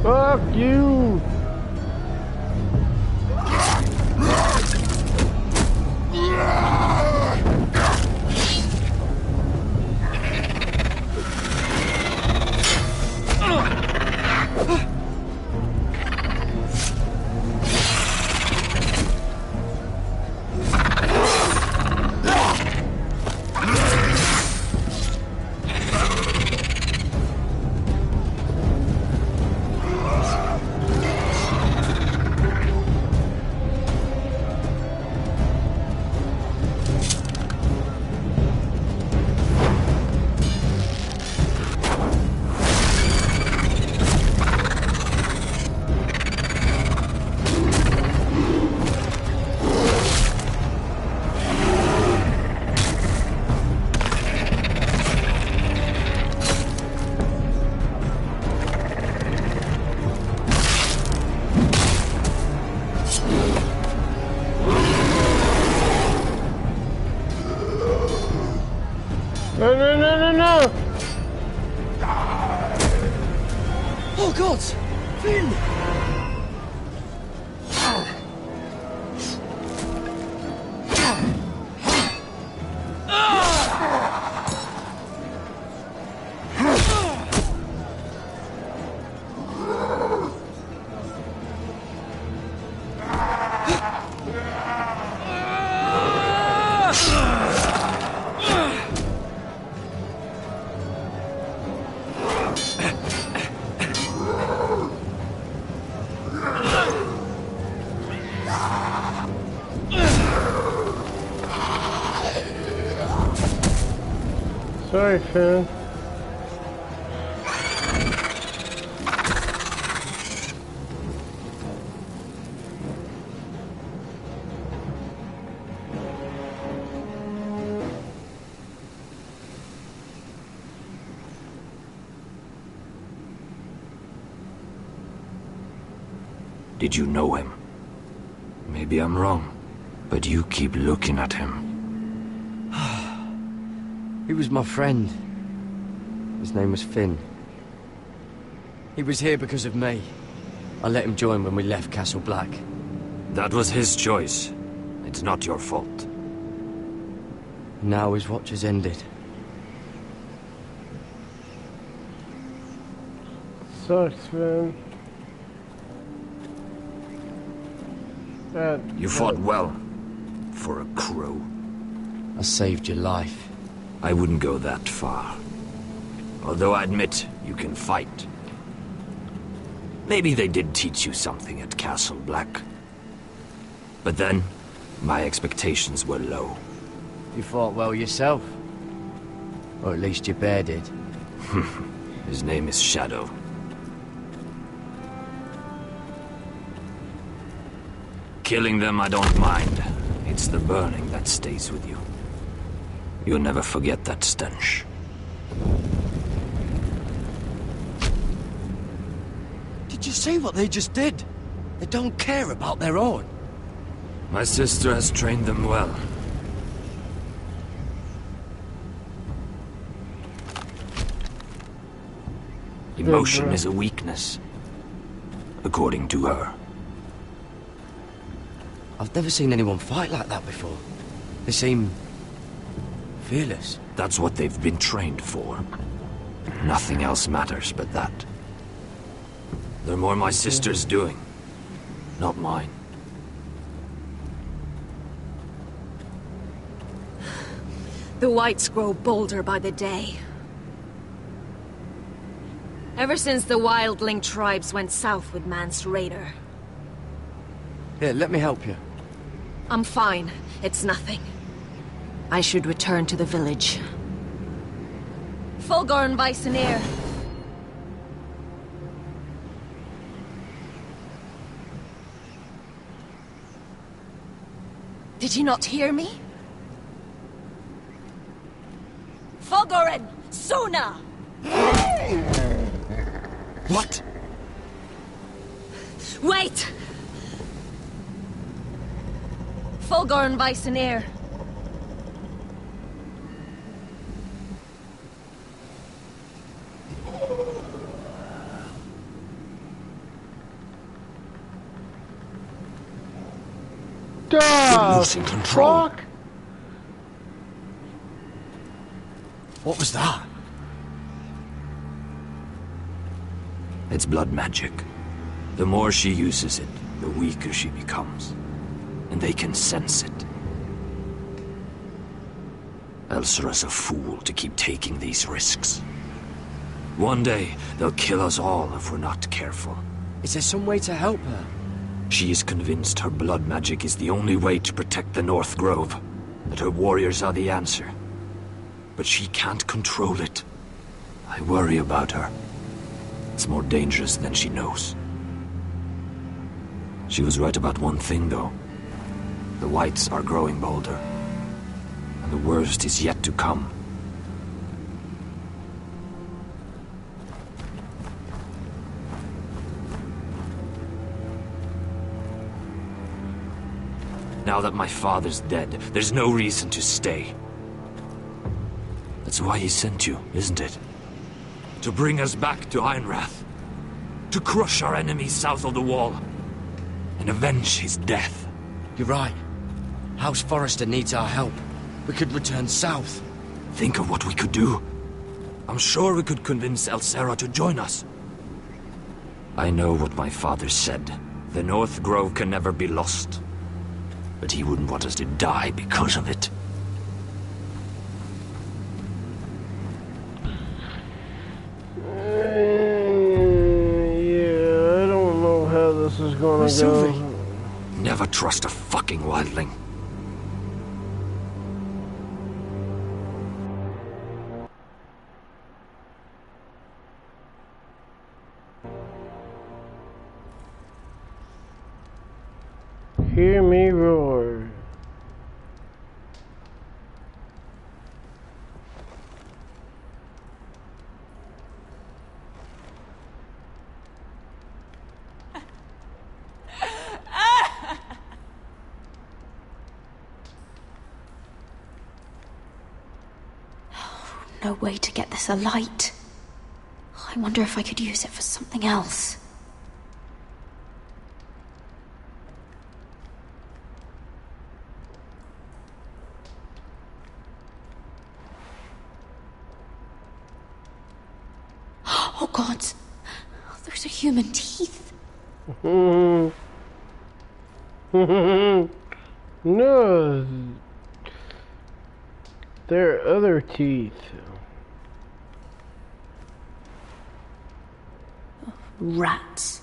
S1: Fuck you! No, no, no, no, no!
S14: Oh, God! Finn!
S1: Sorry, Finn.
S15: Did you know him? Maybe I'm wrong, but you keep looking at him.
S14: He was my friend. His name was Finn. He was here because of me. I let him join when we left Castle Black.
S15: That was his choice. It's not your fault.
S14: Now his watch has ended.
S1: Sucks, man.
S15: You fought well, for a crow.
S14: I saved your life.
S15: I wouldn't go that far. Although I admit you can fight. Maybe they did teach you something at Castle Black. But then, my expectations were low.
S14: You fought well yourself. Or at least your bear did.
S15: His name is Shadow. Killing them I don't mind. It's the burning that stays with you. You'll never forget that stench.
S14: Did you see what they just did? They don't care about their own.
S15: My sister has trained them well. Emotion is a weakness, according to her.
S14: I've never seen anyone fight like that before. They seem fearless.
S15: That's what they've been trained for. Nothing else matters but that. They're more my sister's doing, not mine.
S11: The whites grow bolder by the day. Ever since the wildling tribes went south with Mance Raider.
S14: Here, let me help you.
S11: I'm fine. It's nothing. I should return to the village. Fulgorn Vysenir. Did you not hear me? Fulgorn! Suna!
S14: What?
S11: Wait! Fulgorn Vysenir.
S1: You're
S14: losing control.
S1: Fuck?
S14: What was that?
S15: It's blood magic. The more she uses it, the weaker she becomes. And they can sense it. Elsera's a fool to keep taking these risks. One day, they'll kill us all if we're not careful.
S14: Is there some way to help her?
S15: She is convinced her blood magic is the only way to protect the North Grove, that her warriors are the answer. But she can't control it. I worry about her. It's more dangerous than she knows. She was right about one thing, though. The whites are growing bolder. And the worst is yet to come. Now that my father's dead, there's no reason to stay. That's why he sent you, isn't it? To bring us back to Ironrath. To crush our enemies south of the Wall. And avenge his death.
S14: You're right. House Forrester needs our help. We could return south.
S15: Think of what we could do. I'm sure we could convince Elsera to join us. I know what my father said. The North Grove can never be lost. But he wouldn't want us to die because of it.
S1: Yeah, I don't know how this is gonna go.
S15: Never trust a fucking wildling.
S1: Hear me roar.
S5: No way to get this alight. I wonder if I could use it for something else. Oh God, those are human teeth.
S1: No. There are other teeth.
S5: Rats.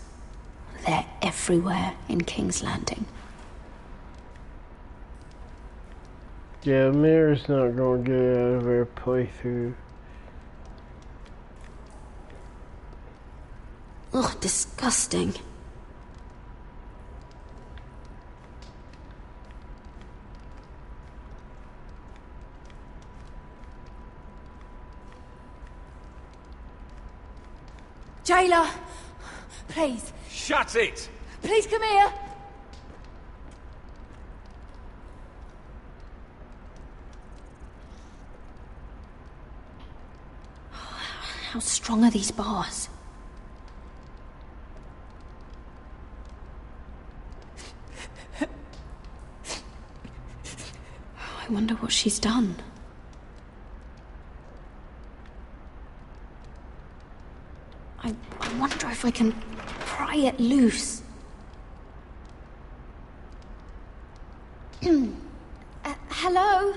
S5: They're everywhere in King's Landing.
S1: Yeah, Mira's not going to get out of her playthrough.
S5: Ugh, disgusting.
S10: Jailer! Please.
S16: Shut it!
S10: Please come here!
S5: How strong are these bars? I wonder what she's done. I wonder if I can pry it loose. Hello?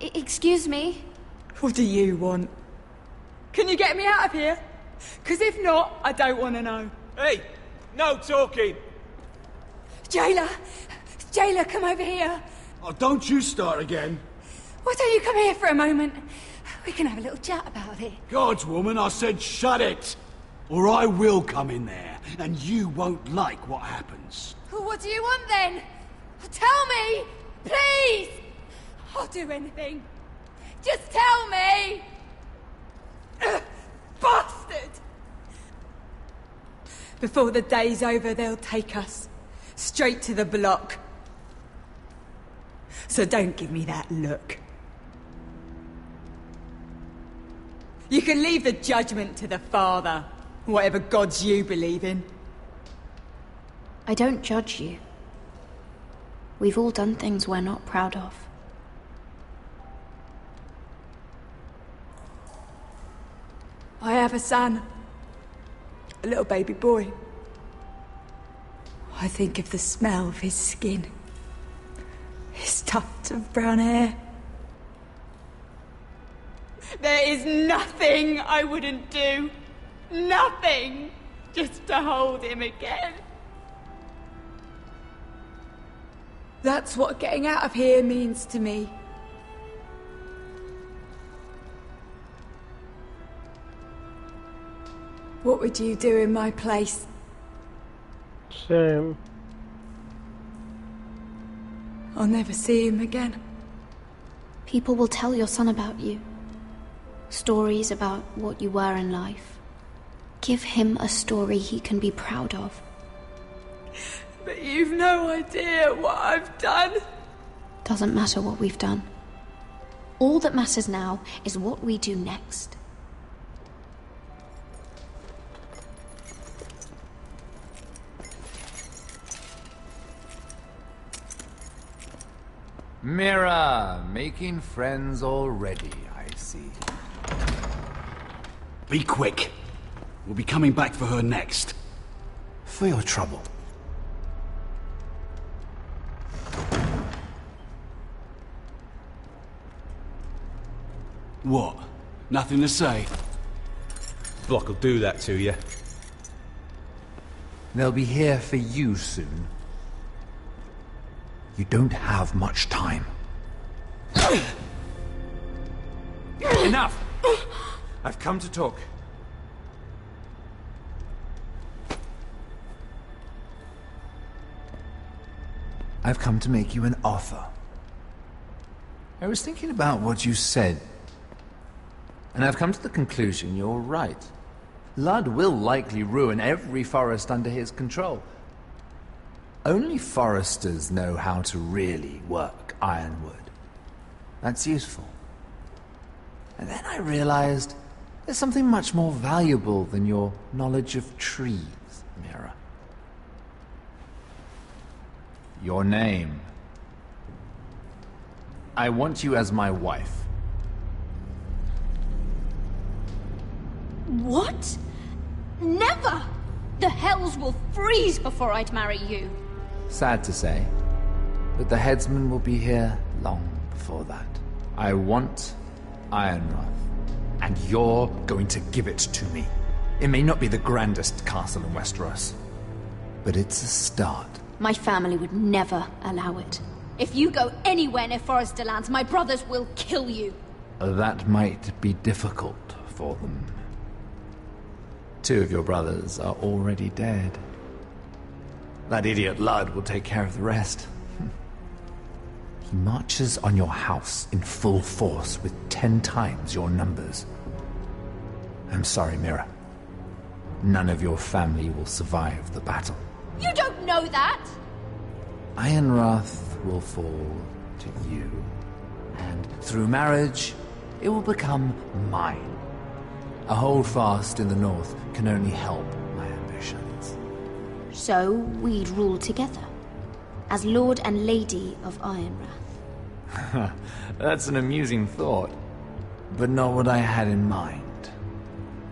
S5: Excuse me?
S12: What do you want? Can you get me out of here? Because if not, I don't want to know.
S16: Hey! No talking!
S10: Jailer! Jailer, come over here!
S13: Oh, don't you start again.
S10: Why don't you come here for a moment? We can have a little chat about it.
S13: Gods, woman, I said shut it! Or I will come in there, and you won't like what happens.
S10: What do you want then? Tell me! Please! I'll do anything. Just tell me! Bastard!
S12: Before the day's over, they'll take us. Straight to the block. So don't give me that look. You can leave the judgment to the Father, whatever gods you believe in.
S5: I don't judge you. We've all done things we're not proud of.
S12: I have a son. A little baby boy. I think of the smell of his skin. His tuft of brown hair. There is nothing I wouldn't do. Nothing. Just to hold him again. That's what getting out of here means to me. What would you do in my place?
S1: Same.
S12: I'll never see him again.
S5: People will tell your son about you. Stories about what you were in life. Give him a story he can be proud of.
S12: But you've no idea what I've done.
S5: Doesn't matter what we've done. All that matters now is what we do next.
S4: Mira, making friends already, I see.
S13: Be quick. We'll be coming back for her next.
S17: For your trouble.
S13: What? Nothing to say?
S17: Block will do that to you.
S4: They'll be here for you soon. You don't have much time. Enough! I've come to talk. I've come to make you an offer. I was thinking about what you said, and I've come to the conclusion you're right. Ludd will likely ruin every forest under his control. Only foresters know how to really work ironwood. That's useful. And then I realized there's something much more valuable than your knowledge of trees, Mira. Your name. I want you as my wife.
S5: What? Never! The hells will freeze before I'd marry you.
S4: Sad to say, but the headsman will be here long before that. I want Ironrath, and you're going to give it to me. It may not be the grandest castle in Westeros, but it's a start.
S5: My family would never allow it. If you go anywhere near Forrester lands, my brothers will kill you.
S4: That might be difficult for them. 2 of your brothers are already dead. That idiot Ludd will take care of the rest. He marches on your house in full force with 10 times your numbers. I'm sorry, Mira. None of your family will survive the battle.
S5: You don't know that!
S4: Ironrath will fall to you, and through marriage, it will become mine. A holdfast in the north can only help my ambitions.
S5: So we'd rule together, as Lord and Lady of Ironrath.
S4: That's an amusing thought, but not what I had in mind.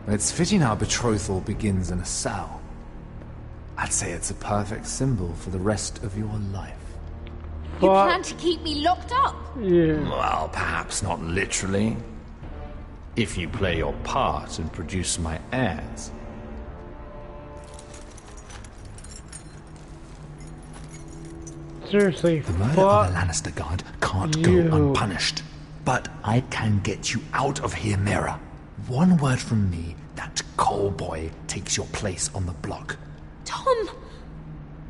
S4: It's fitting our betrothal begins in a cell. I'd say it's a perfect symbol for the rest of your life.
S5: You plan to keep me locked up?
S1: Yeah.
S4: Well, perhaps not literally. If you play your part and produce my heirs.
S1: Seriously,
S4: the murder of a Lannister guard can't go unpunished. But I can get you out of here, Mira. One word from me, that coal boy takes your place on the block.
S5: Tom!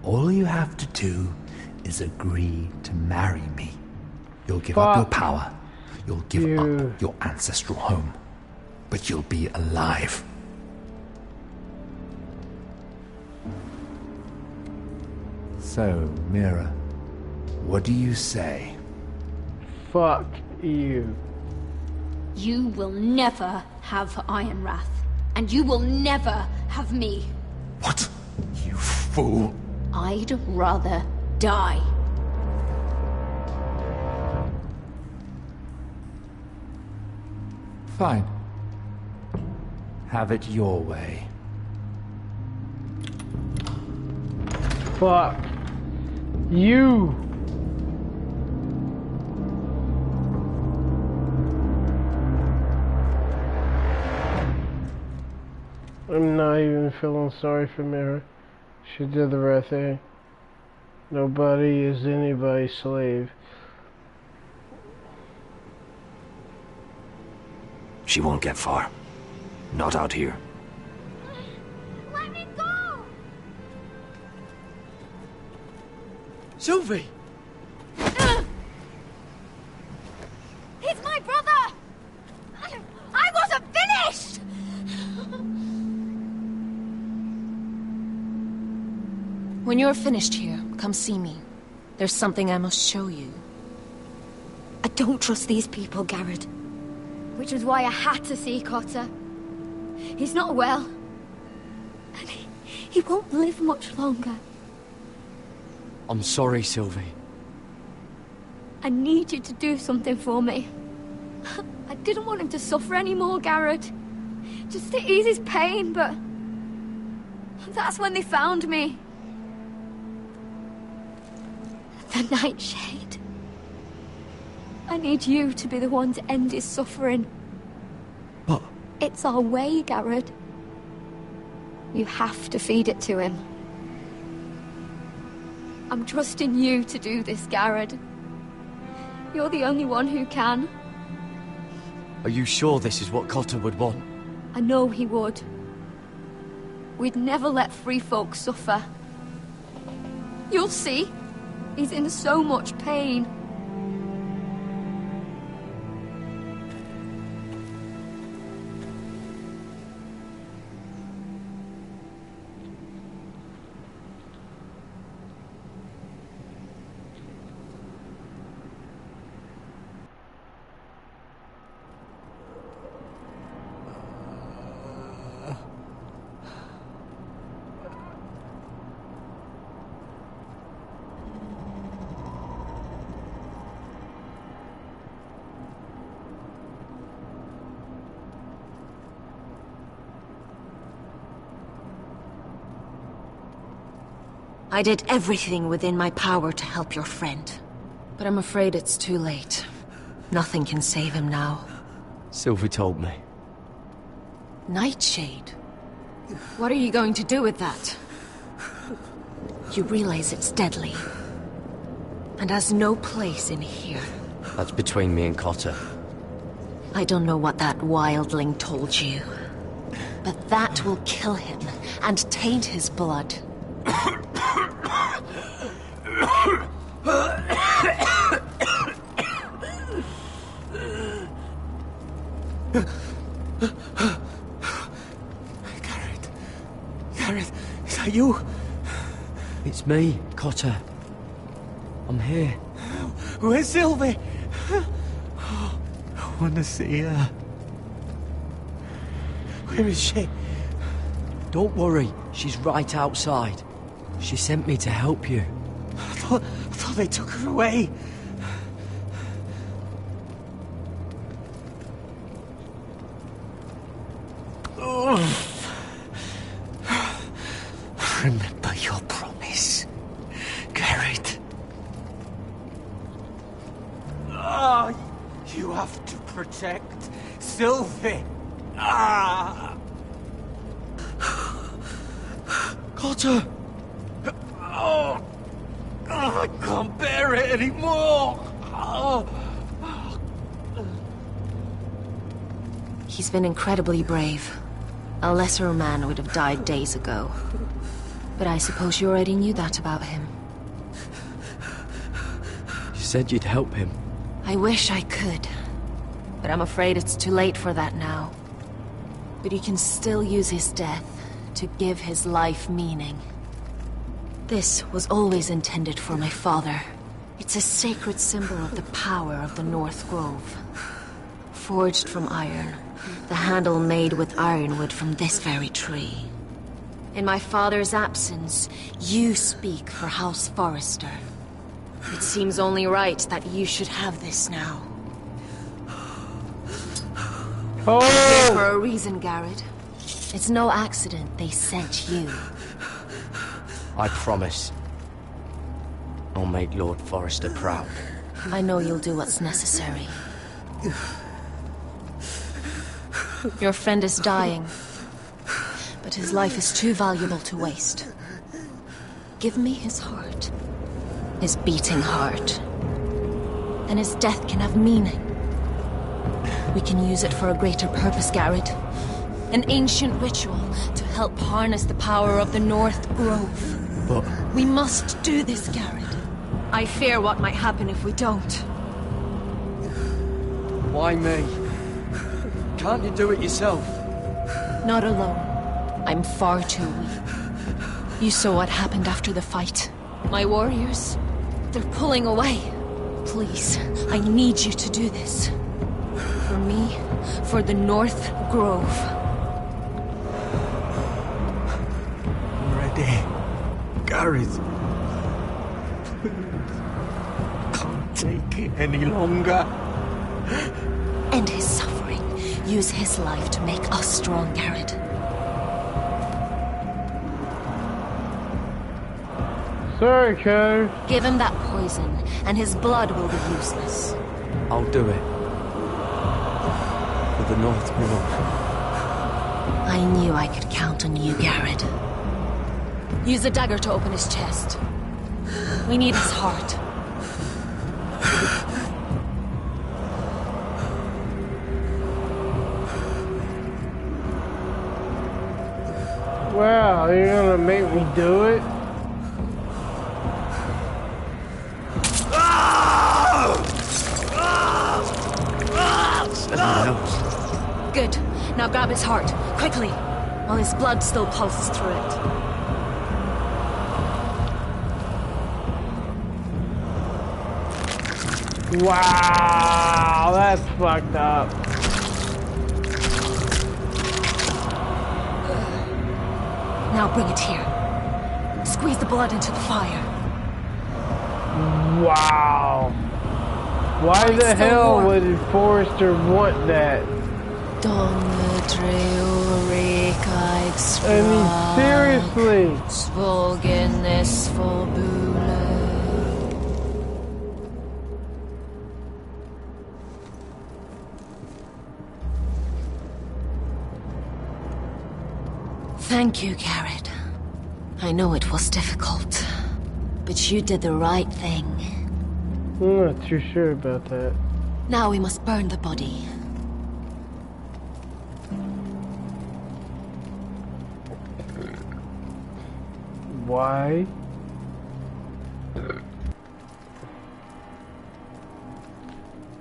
S4: All you have to do is agree to marry me. You'll give up your power. You'll give up your ancestral home. But you'll be alive. So, Mira, what do you say?
S1: Fuck you.
S5: You will never have Ironrath. And you will never have me.
S4: What? You fool.
S5: I'd rather die.
S4: Fine. Have it your way.
S1: Fuck you. I'm not even feeling sorry for Mira. She did the right thing. Nobody is anybody's slave.
S15: She won't get far. Not out here.
S5: Let me go!
S14: Sylvie!
S5: He's my brother! I wasn't finished!
S11: When you're finished here, come see me. There's something I must show you.
S5: I don't trust these people, Garrett. Which was why I had to see Cotter. He's not well. And he won't live much longer.
S14: I'm sorry, Sylvie.
S5: I need you to do something for me. I didn't want him to suffer anymore, Garrett. Just to ease his pain, but... that's when they found me. The Nightshade. I need you to be the one to end his suffering.
S14: But...
S5: it's our way, Garrett. You have to feed it to him. I'm trusting you to do this, Garrett. You're the only one who can.
S14: Are you sure this is what Cotter would want?
S5: I know he would. We'd never let free folk suffer. You'll see. He's in so much pain.
S11: I did everything within my power to help your friend. But I'm afraid it's too late.
S2: Nothing can save him now.
S14: Sylvie told me.
S2: Nightshade? What are you going to do with that? You realize it's deadly. And has no place in here.
S14: That's between me and Cotter.
S2: I don't know what that wildling told you. But that will kill him and taint his blood.
S14: Gareth, is that you? It's me, Cotter. I'm here.
S7: Where's Sylvie? I want to see her. Where is she?
S14: Don't worry, she's right outside. She sent me to help you.
S7: I thought they took her away. Remember your promise, Garrett. Ah, you have to protect Sylvie. Ah.
S14: Cotter!
S7: Oh, I can't bear it anymore. Oh.
S2: He's been incredibly brave. A lesser man would have died days ago. But I suppose you already knew that about him.
S14: You said you'd help him.
S2: I wish I could. But I'm afraid it's too late for that now. But he can still use his death to give his life meaning. This was always intended for my father. It's a sacred symbol of the power of the North Grove. Forged from iron, the handle made with ironwood from this very tree. In my father's absence, you speak for House Forrester. It seems only right that you should have this now.
S1: Oh!
S2: You're here for a reason, Garrett. It's no accident they sent you.
S14: I promise. I'll make Lord Forrester proud.
S2: I know you'll do what's necessary. Your friend is dying, but his life is too valuable to waste. Give me his heart. His beating heart. And his death can have meaning. We can use it for a greater purpose, Garrett. An ancient ritual to help harness the power of the North Grove.
S14: But...
S2: We must do this, Garrett. I fear what might happen if we don't.
S14: Why me? Can't you do it yourself?
S2: Not alone. I'm far too weak. You saw what happened after the fight. My warriors, they're pulling away. Please, I need you to do this. For me, for the North Grove.
S7: I'm ready. Gareth. Can't take it any longer.
S2: End his suffering. Use his life to make us strong, Garrett.
S1: Sorry, Code.
S2: Give him that poison, and his blood will be useless.
S14: I'll do it. For the North Grove.
S2: I knew I could count on you, Garrett. Use the dagger to open his chest. We need his heart.
S1: Wow, you're gonna make me do it?
S2: Good. Now grab his heart, quickly, while his blood still pulses through it.
S1: Wow, that's fucked up.
S2: Now bring it here. Squeeze the blood into the fire.
S1: Wow. Why the hell would Forrester want that? I mean, seriously.
S11: Thank you, Garrett. I know it was difficult, but you did the right thing.
S1: I'm not too sure about that.
S11: Now we must burn the body.
S1: Why?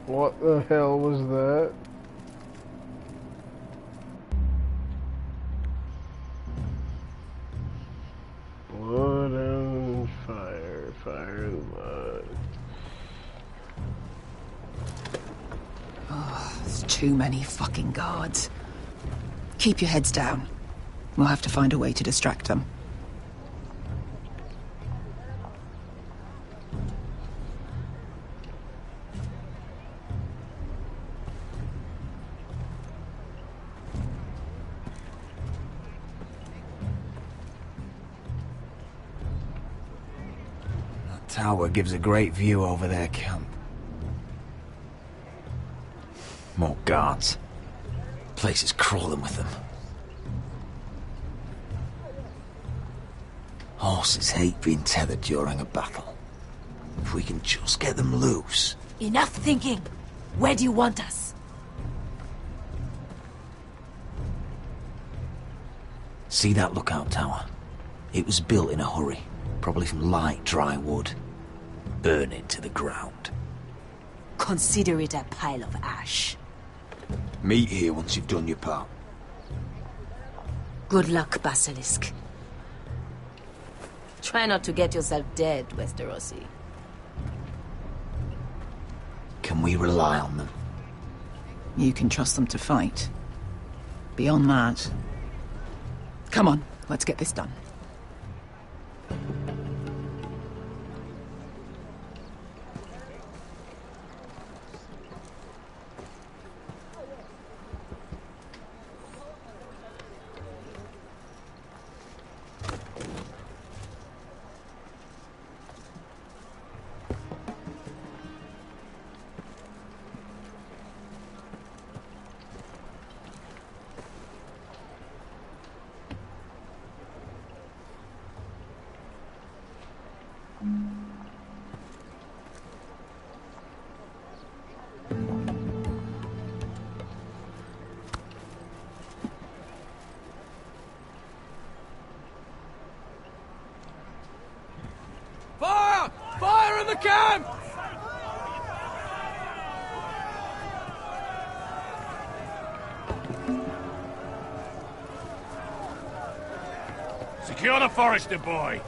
S1: What the hell was that? Blood and fire, fire and blood.
S12: Oh, there's too many fucking guards. Keep your heads down. We'll have to find a way to distract them.
S15: Tower gives a great view over their camp. More guards. Place is crawling with them. Horses hate being tethered during a battle. If we can just get them loose.
S11: Enough thinking! Where do you want us?
S15: See that lookout tower? It was built in a hurry. Probably from light, dry wood. Burn it to the ground.
S11: Consider it a pile of ash.
S15: Meet here once you've done your part.
S11: Good luck, Basilisk. Try not to get yourself dead, Westerosi.
S15: Can we rely on them?
S12: You can trust them to fight. Beyond that... Come on, let's get this done.
S16: Fire! Fire in the camp!
S8: Secure the Forester boy.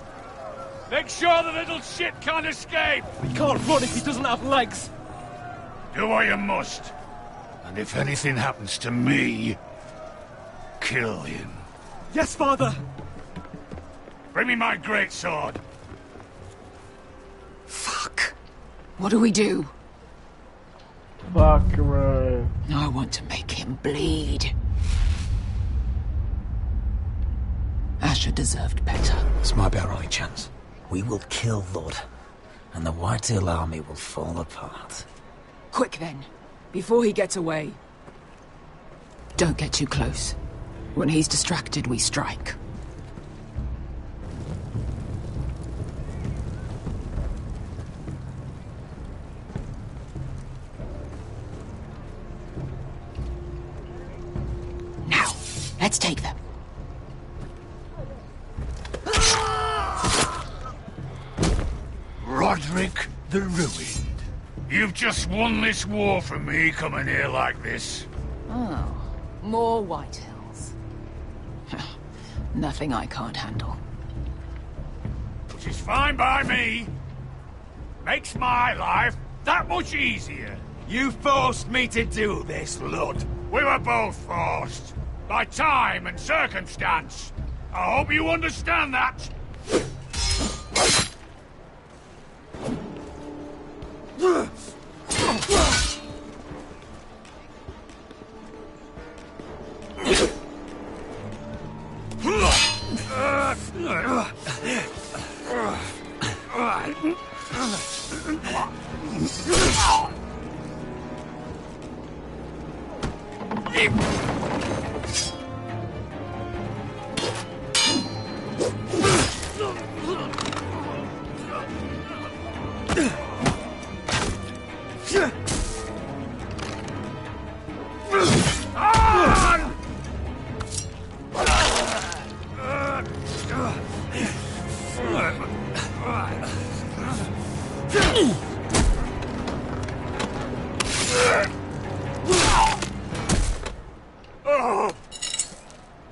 S8: Make sure the little shit can't escape.
S16: He can't run if he doesn't have legs.
S8: Do what you must. And if anything happens to me, kill him.
S16: Yes, father.
S8: Bring me my greatsword.
S12: Fuck. What do we do?
S1: Fuck, Ryan.
S12: I want to make him bleed. Asher deserved better.
S15: This might be our only chance. We will kill Lord, and the Whitetail army will fall apart.
S12: Quick then, before he gets away. Don't get too close. When he's distracted, we strike. Now, let's take them.
S8: Roderick the Ruined. You've just won this war from me coming here like this.
S12: Oh, more White Hills. Nothing I can't handle.
S8: Which is fine by me. Makes my life that much easier.
S16: You forced me to do this, Lord.
S8: We were both forced. By time and circumstance. I hope you understand that.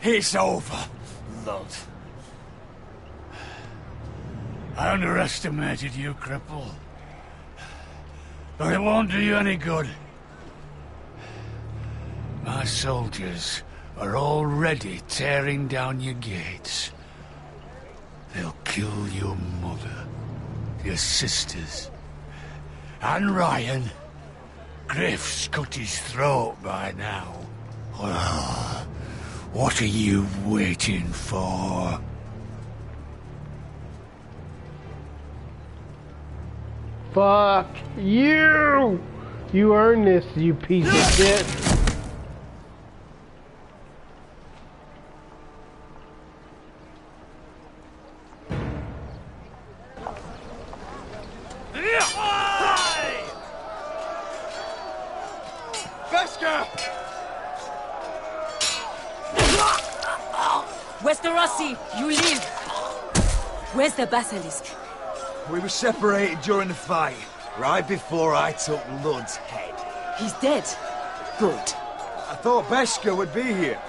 S8: It's over, Lud. I underestimated you, cripple. But it won't do you any good. My soldiers are already tearing down your gates. They'll kill your mother, your sisters, and Ryan. Griff's cut his throat by now. Well, what are you waiting for?
S1: Fuck you! You earned this, you piece of shit.
S11: Westerosi, you live! Where's the basilisk?
S16: We were separated during the fight, right before I took Lud's head.
S11: He's dead. Good.
S16: I thought Beskha would be here.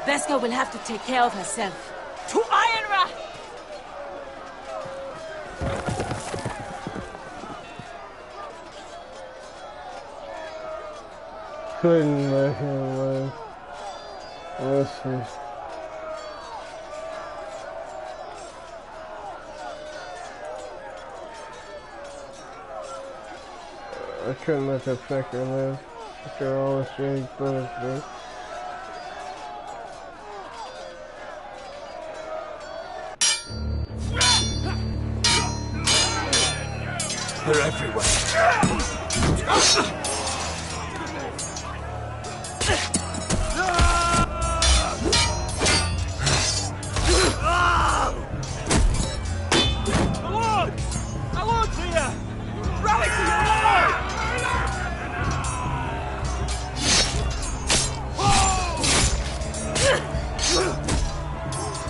S11: Beskha will have to take care of herself. To Ironra!
S1: Couldn't let him live. Let's see. I couldn't let that fucker live after all this shit he put us through.
S16: They're everywhere.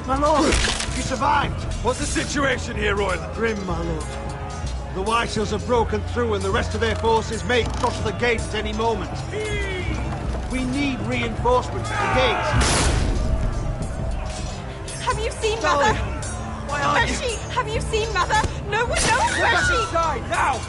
S13: My lord, you survived.
S16: What's the situation here, Royland?
S13: Grim, my lord. The White Hills have broken through and the rest of their forces may cross the gate at any moment. We need reinforcements at the gate.
S18: Have you seen Mother?
S16: Why aren't
S18: Where's she? Have you seen Mother? No one knows where she...
S16: Inside, now!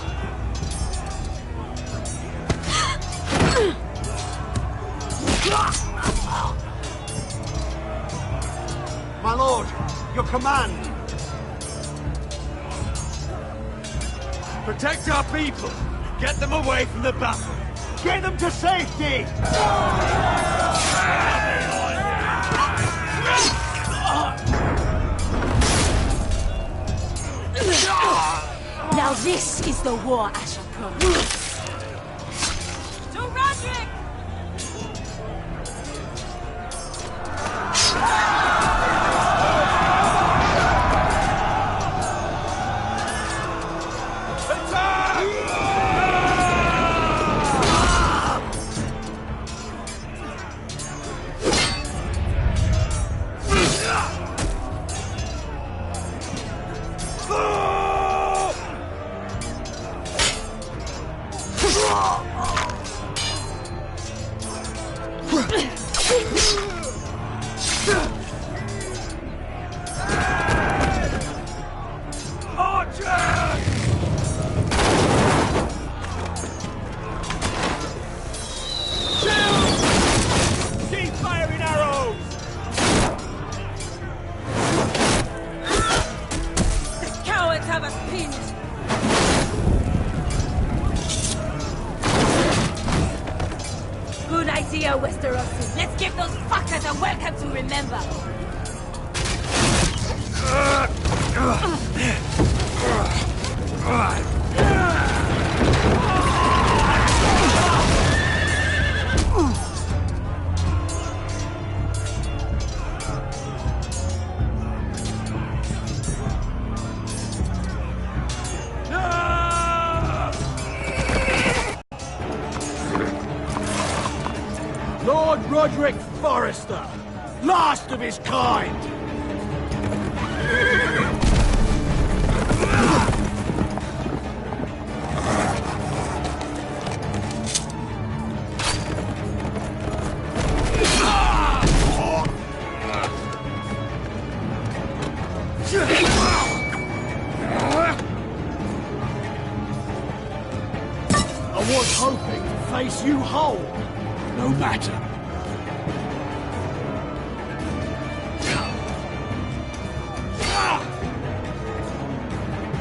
S13: My lord, your command.
S16: Protect our people. Get them away from the battle.
S13: Get them to safety!
S11: Now this is the war Asher promised.
S18: To Roderick!
S11: Westerosi. Let's give those fuckers a welcome to remember.
S13: Lord Roderick Forrester, last of his kind!
S8: was hoping to face you whole. No matter.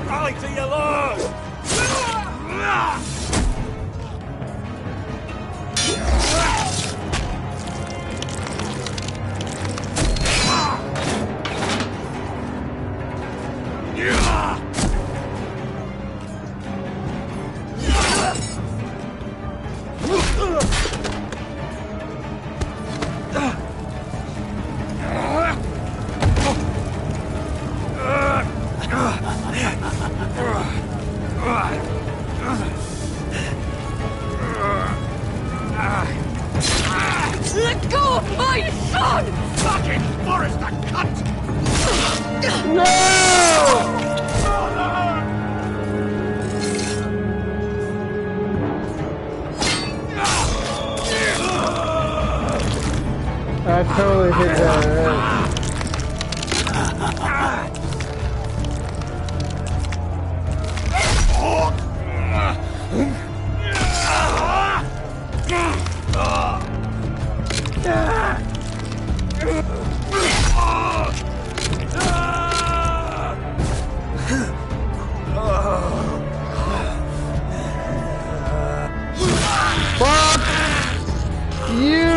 S16: Rally to your lord!
S18: Let go of my son!
S8: Fucking Forrester cunt!
S1: I totally hit that right. Fuck you!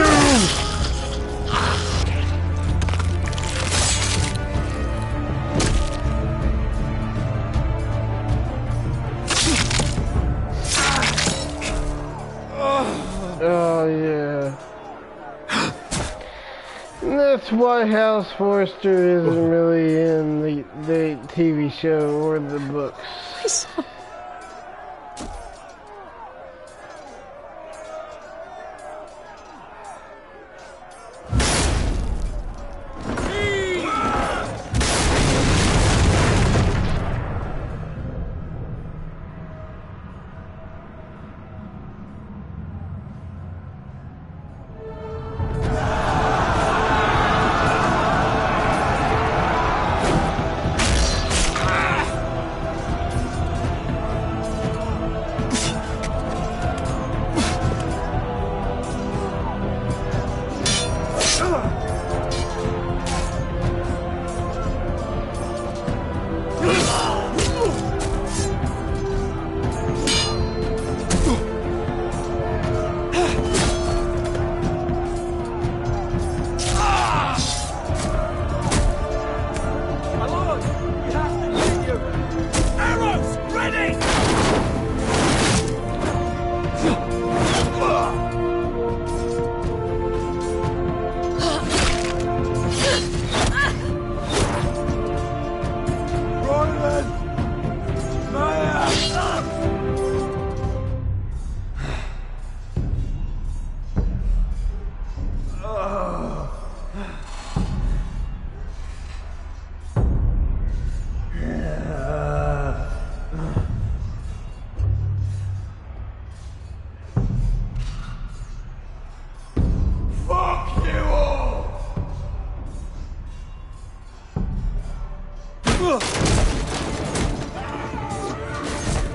S1: Oh yeah. That's why House Forrester isn't really in the TV show or the books.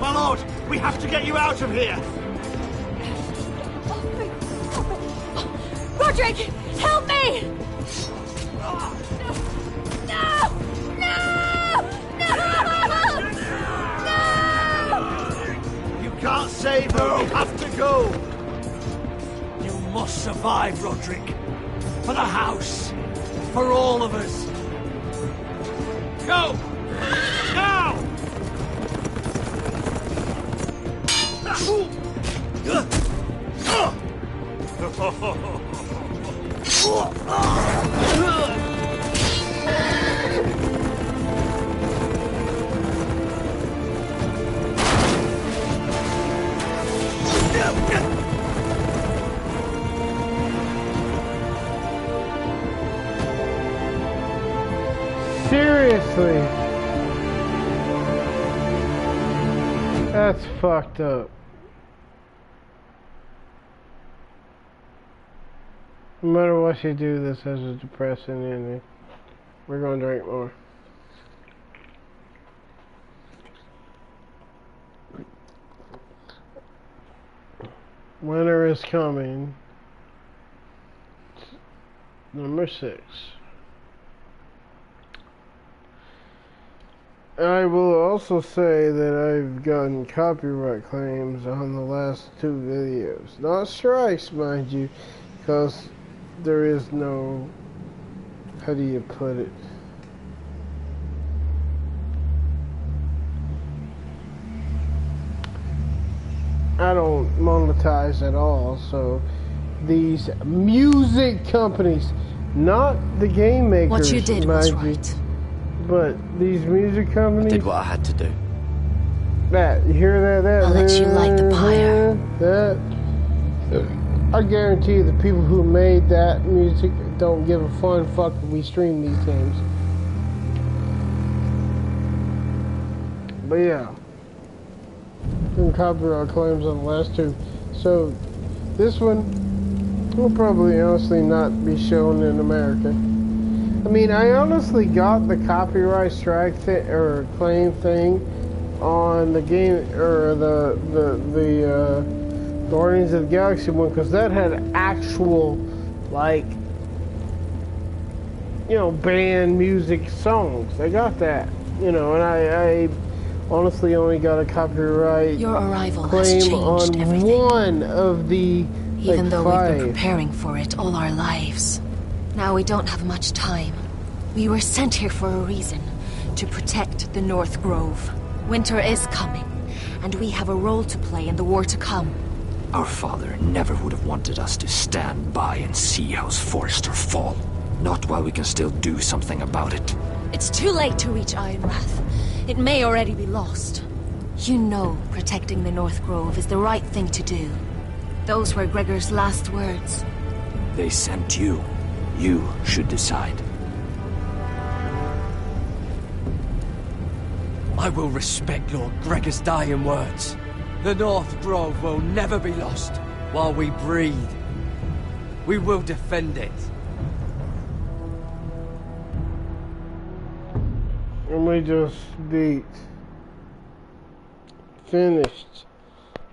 S13: My lord, we have to get you out of here!
S18: Roderick, help me! No! No! No! No!
S13: You can't save her, we have to go!
S8: You must survive, Roderick. For the house. For all of us. Go! Now!
S1: Seriously? That's fucked up. No matter what you do, this has a depressing ending. We're gonna drink more. Winter is coming. Number 6. I will also say that I've gotten copyright claims on the last 2 videos. Not strikes, mind you, because there is no, how do you put it? I don't monetize at all, so these music companies, not the game makers,
S11: What you did was
S1: mind you,
S11: right.
S1: but these music companies.
S14: I did what I had to do.
S1: That, you hear that?
S11: I'll let you light the pyre.
S1: That. I guarantee you the people who made that music don't give a flying fuck if we stream these games. But yeah. Some copyright claims on the last 2. So, this one will probably honestly not be shown in America. I mean, I honestly got the copyright strike or claim thing on the game, or the Guardians of the Galaxy one, because that had actual, like, you know, band music songs. I got that, you know, and I honestly only got a copyright
S11: Your arrival
S1: claim
S11: has changed
S1: on
S11: everything.
S1: one of the
S11: Even though we've
S1: 5.
S11: been preparing for it all our lives. Now we don't have much time. We were sent here for a reason. To protect the North Grove. Winter is coming, and we have a role to play in the war to come.
S15: Our father never would have wanted us to stand by and see House Forrester fall. Not while we can still do something about it.
S11: It's too late to reach Ironrath. It may already be lost. You know protecting the North Grove is the right thing to do. Those were Gregor's last words.
S15: They sent you. You should decide.
S14: I will respect Lord Gregor's dying words. The North Grove will never be lost while we breathe. We will defend it.
S1: And we just finished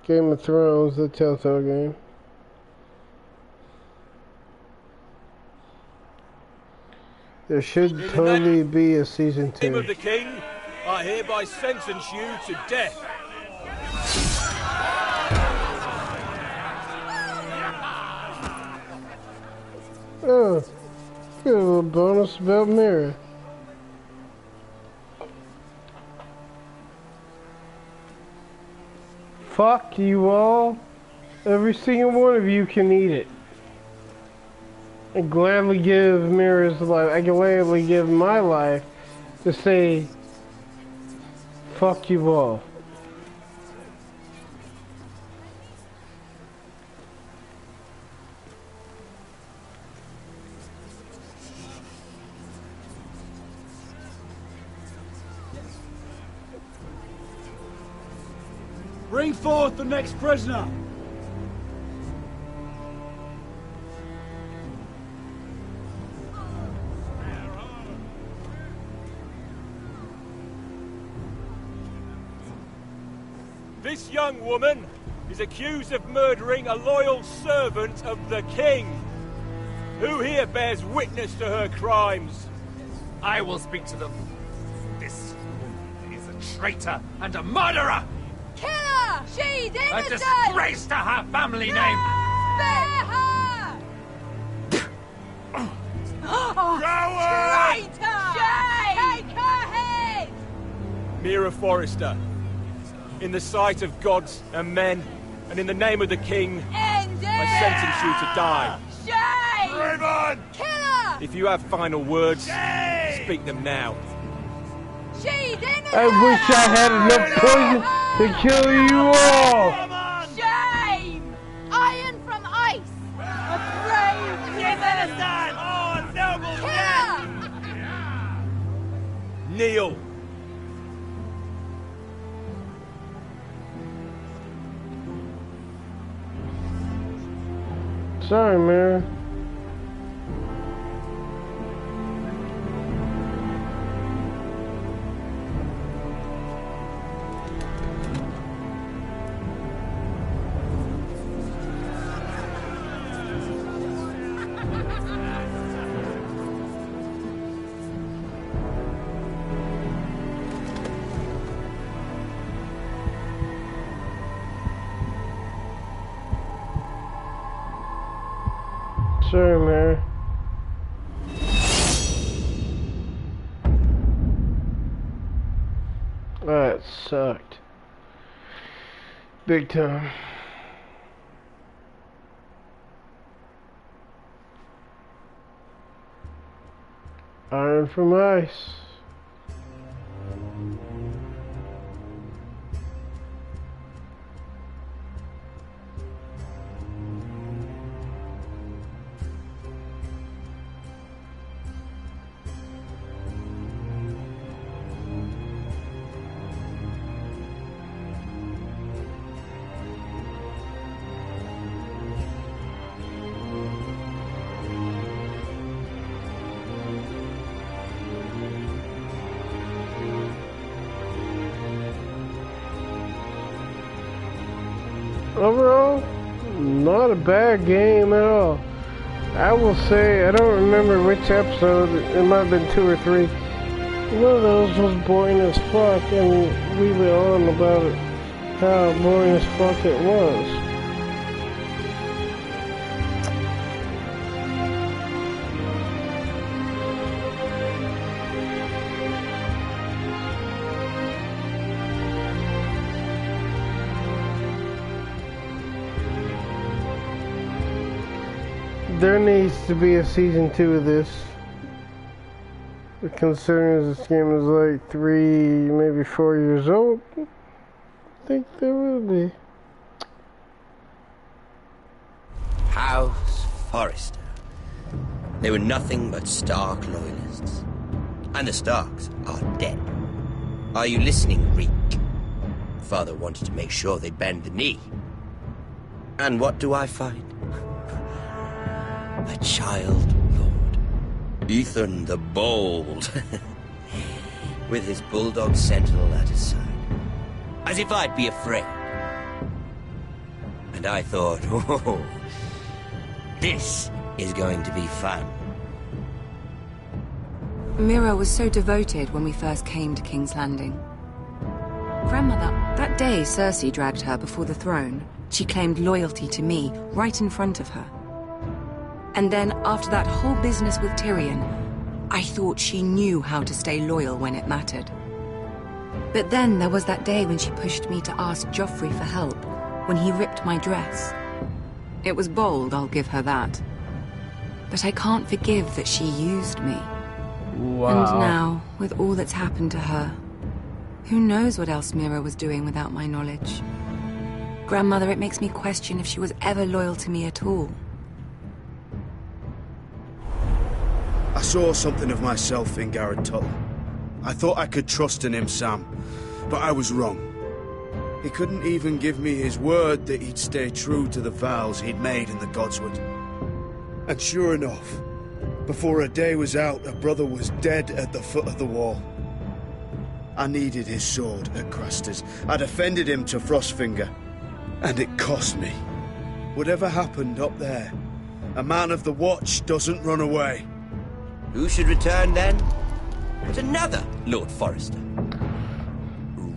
S1: Game of Thrones, the Telltale game. There should totally be a season 2.
S16: In the name of the king, I hereby sentence you to death.
S1: Oh, get a little bonus about Mira. Fuck you all. Every single one of you can eat it. I gladly give Mira's life. I gladly give my life to say, fuck you all.
S8: Bring forth the next prisoner. This young woman is accused of murdering a loyal servant of the king. Who here bears witness to her crimes?
S19: I will speak to them. This woman is a traitor and a murderer!
S18: Kill her! She's
S19: A
S18: innocent!
S19: disgrace to her family name!
S18: Spare her! Traitor! Shame! Take her head!
S16: Mira Forrester, in the sight of gods and men, and in the name of the king,
S18: End
S16: I sentence you to die.
S18: Shame!
S16: Raymond!
S18: Kill her!
S16: If you have final words, speak them now.
S18: She's innocent!
S1: I wish I had enough poison to kill you all!
S18: Shame! Iron from ice! A brave
S8: She's innocent! Oh, noble
S18: death!
S16: Kneel.
S1: Sorry, Mira. Sorry, Mary. That sucked. Big time. Iron from ice. Overall, not a bad game at all. I will say, I don't remember which episode, it might have been 2 or 3. One of those was boring as fuck, and we went on about it, how boring as fuck it was. There needs to be a season 2 of this. Considering this game is like 3, maybe 4 years old, I think there will be.
S3: House Forrester. They were nothing but Stark loyalists. And the Starks are dead. Are you listening, Reek? Father wanted to make sure they'd bend the knee. And what do I find? A child lord. Ethan the Bold. With his bulldog sentinel at his side. As if I'd be afraid. And I thought, oh, this is going to be fun.
S2: Mira was so devoted when we first came to King's Landing. Grandmother, that day Cersei dragged her before the throne, she claimed loyalty to me right in front of her. And then, after that whole business with Tyrion, I thought she knew how to stay loyal when it mattered. But then there was that day when she pushed me to ask Joffrey for help, when he ripped my dress. It was bold, I'll give her that. But I can't forgive that she used me.
S1: Wow.
S2: And now, with all that's happened to her, who knows what else Mira was doing without my knowledge? Grandmother, it makes me question if she was ever loyal to me at all.
S13: I saw something of myself in Garrett Tuttle. I thought I could trust in him, Sam, but I was wrong. He couldn't even give me his word that he'd stay true to the vows he'd made in the Godswood. And sure enough, before a day was out, a brother was dead at the foot of the wall. I needed his sword at Craster's. I defended him to Frostfinger, and it cost me. Whatever happened up there, a man of the Watch doesn't run away.
S3: Who should return then? But another Lord Forrester.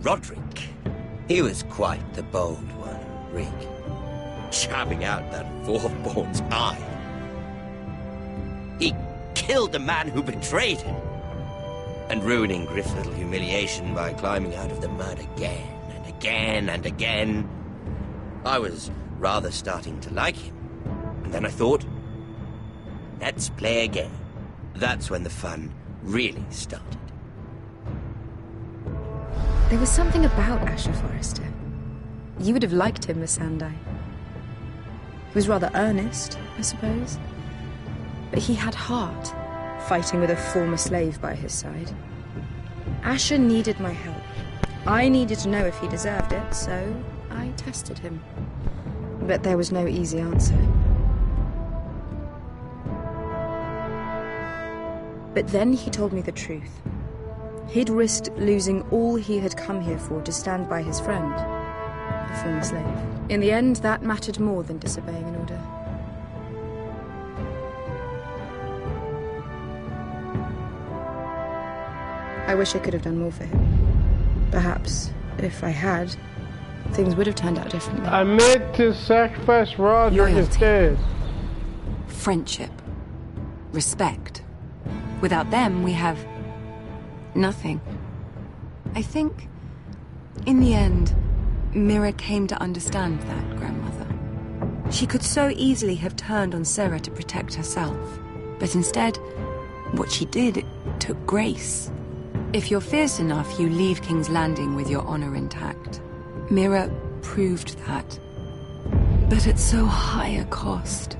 S3: Roderick. He was quite the bold one, Rick. Jabbing out that fourborn's eye. He killed the man who betrayed him. And ruining Griff's little humiliation by climbing out of the mud again and again and again. I was rather starting to like him. And then I thought, let's play a game. That's when the fun really started.
S20: There was something about Asher Forrester. You would have liked him, Miss Sandai. He was rather earnest, I suppose. But he had heart, fighting with a former slave by his side. Asher needed my help. I needed to know if he deserved it, so I tested him. But there was no easy answer. But then he told me the truth. He'd risked losing all he had come here for to stand by his friend, a former slave. In the end, that mattered more than disobeying an order. I wish I could have done more for him. Perhaps, if I had, things would have turned out differently.
S1: I meant to sacrifice Roderick instead.
S2: friendship, respect. Without them, we have nothing. I think, in the end, Mira came to understand that, Grandmother. She could so easily have turned on Sarah to protect herself, but instead, what she did, it took grace. If you're fierce enough, you leave King's Landing with your honor intact. Mira proved that, but at so high a cost.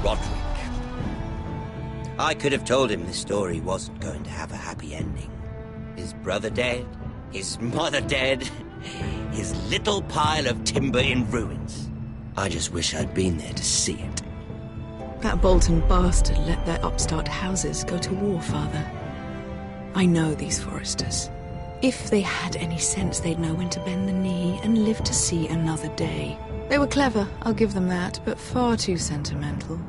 S3: Roderick. I could have told him this story wasn't going to have a happy ending. His brother dead, his mother dead, his little pile of timber in ruins. I just wish I'd been there to see it.
S20: That Bolton bastard let their upstart houses go to war, Father. I know these Forresters. If they had any sense, they'd know when to bend the knee and live to see another day. They were clever, I'll give them that, but far too sentimental.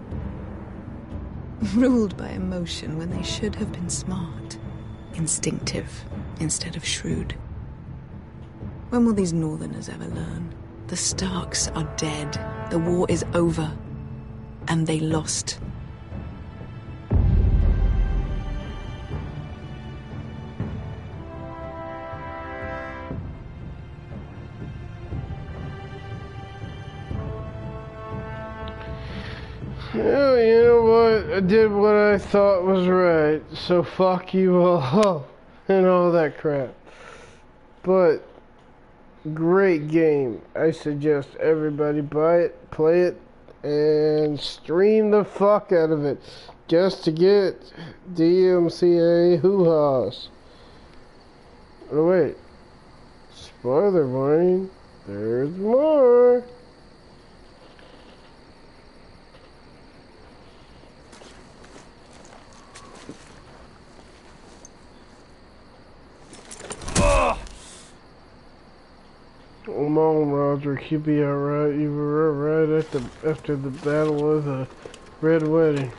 S20: Ruled by emotion when they should have been smart. Instinctive instead of shrewd. When will these Northerners ever learn? The Starks are dead. The war is over. And they lost.
S1: Well, you know what? I did what I thought was right, so fuck you all and all that crap. But great game. I suggest everybody buy it, play it, and stream the fuck out of it just to get DMCA hoo-haws. Oh wait, spoiler warning, there's more. Come on, Roderick, you'll be alright. You were alright after the Battle of the Red Wedding.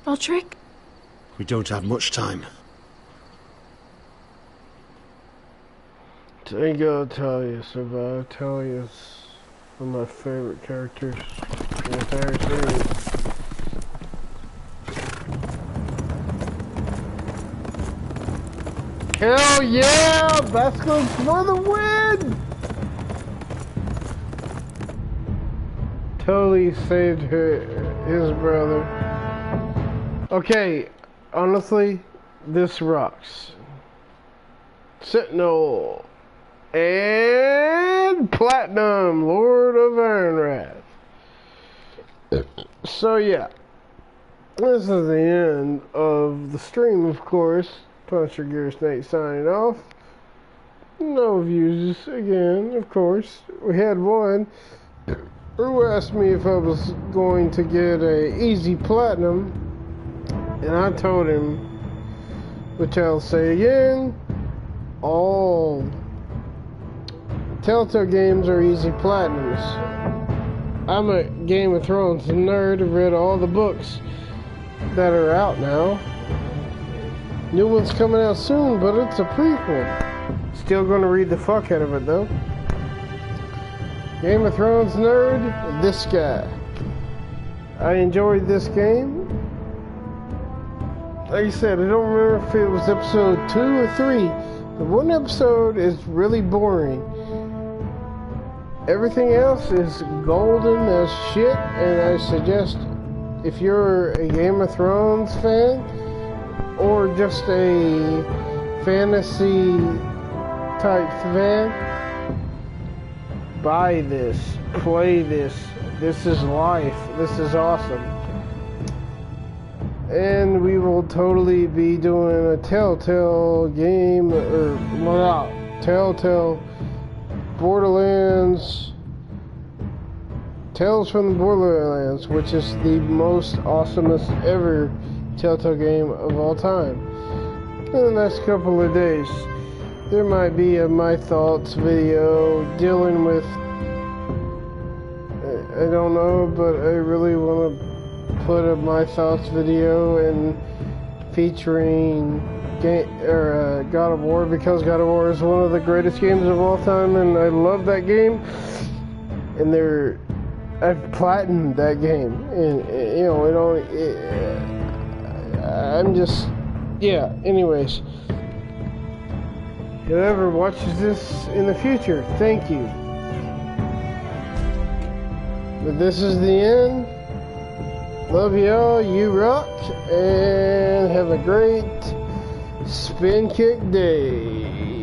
S5: Roderick?
S13: We don't have much time.
S1: Thank God Talia survived. Talia's one of my favorite characters in the entire series. Hell yeah! Basilisk for the win! Totally saved his brother. Okay, honestly, this rocks. Sentinel. And Platinum, Lord of Ironrath. So yeah, this is the end of the stream, of course. Punisher Gear Snake signing off. No views again, of course. We had one who asked me if I was going to get a easy platinum, and I told him, which I'll say again, all Telltale games are easy platinums. I'm a Game of Thrones nerd. I've read all the books that are out now. New one's coming out soon, but it's a prequel. Still gonna read the fuck out of it though. Game of Thrones nerd, this guy. I enjoyed this game. Like I said, I don't remember if it was episode 2 or 3. The one episode is really boring. Everything else is golden as shit, and I suggest if you're a Game of Thrones fan or just a fantasy type fan, buy this, play this. This is life. This is awesome. And we will totally be doing a Telltale game, or well, Telltale Borderlands, Tales from the Borderlands, which is the most awesomest ever Telltale game of all time, in the next couple of days. there might be a my thoughts video dealing with, I don't know, but I really want to put a my thoughts video and featuring God of War, because God of War is one of the greatest games of all time, and I love that game. And I've platinumed that game, and you know, I'm just, yeah. Anyways, whoever watches this in the future, thank you. But this is the end. Love y'all, you rock, and have a great spin kick day.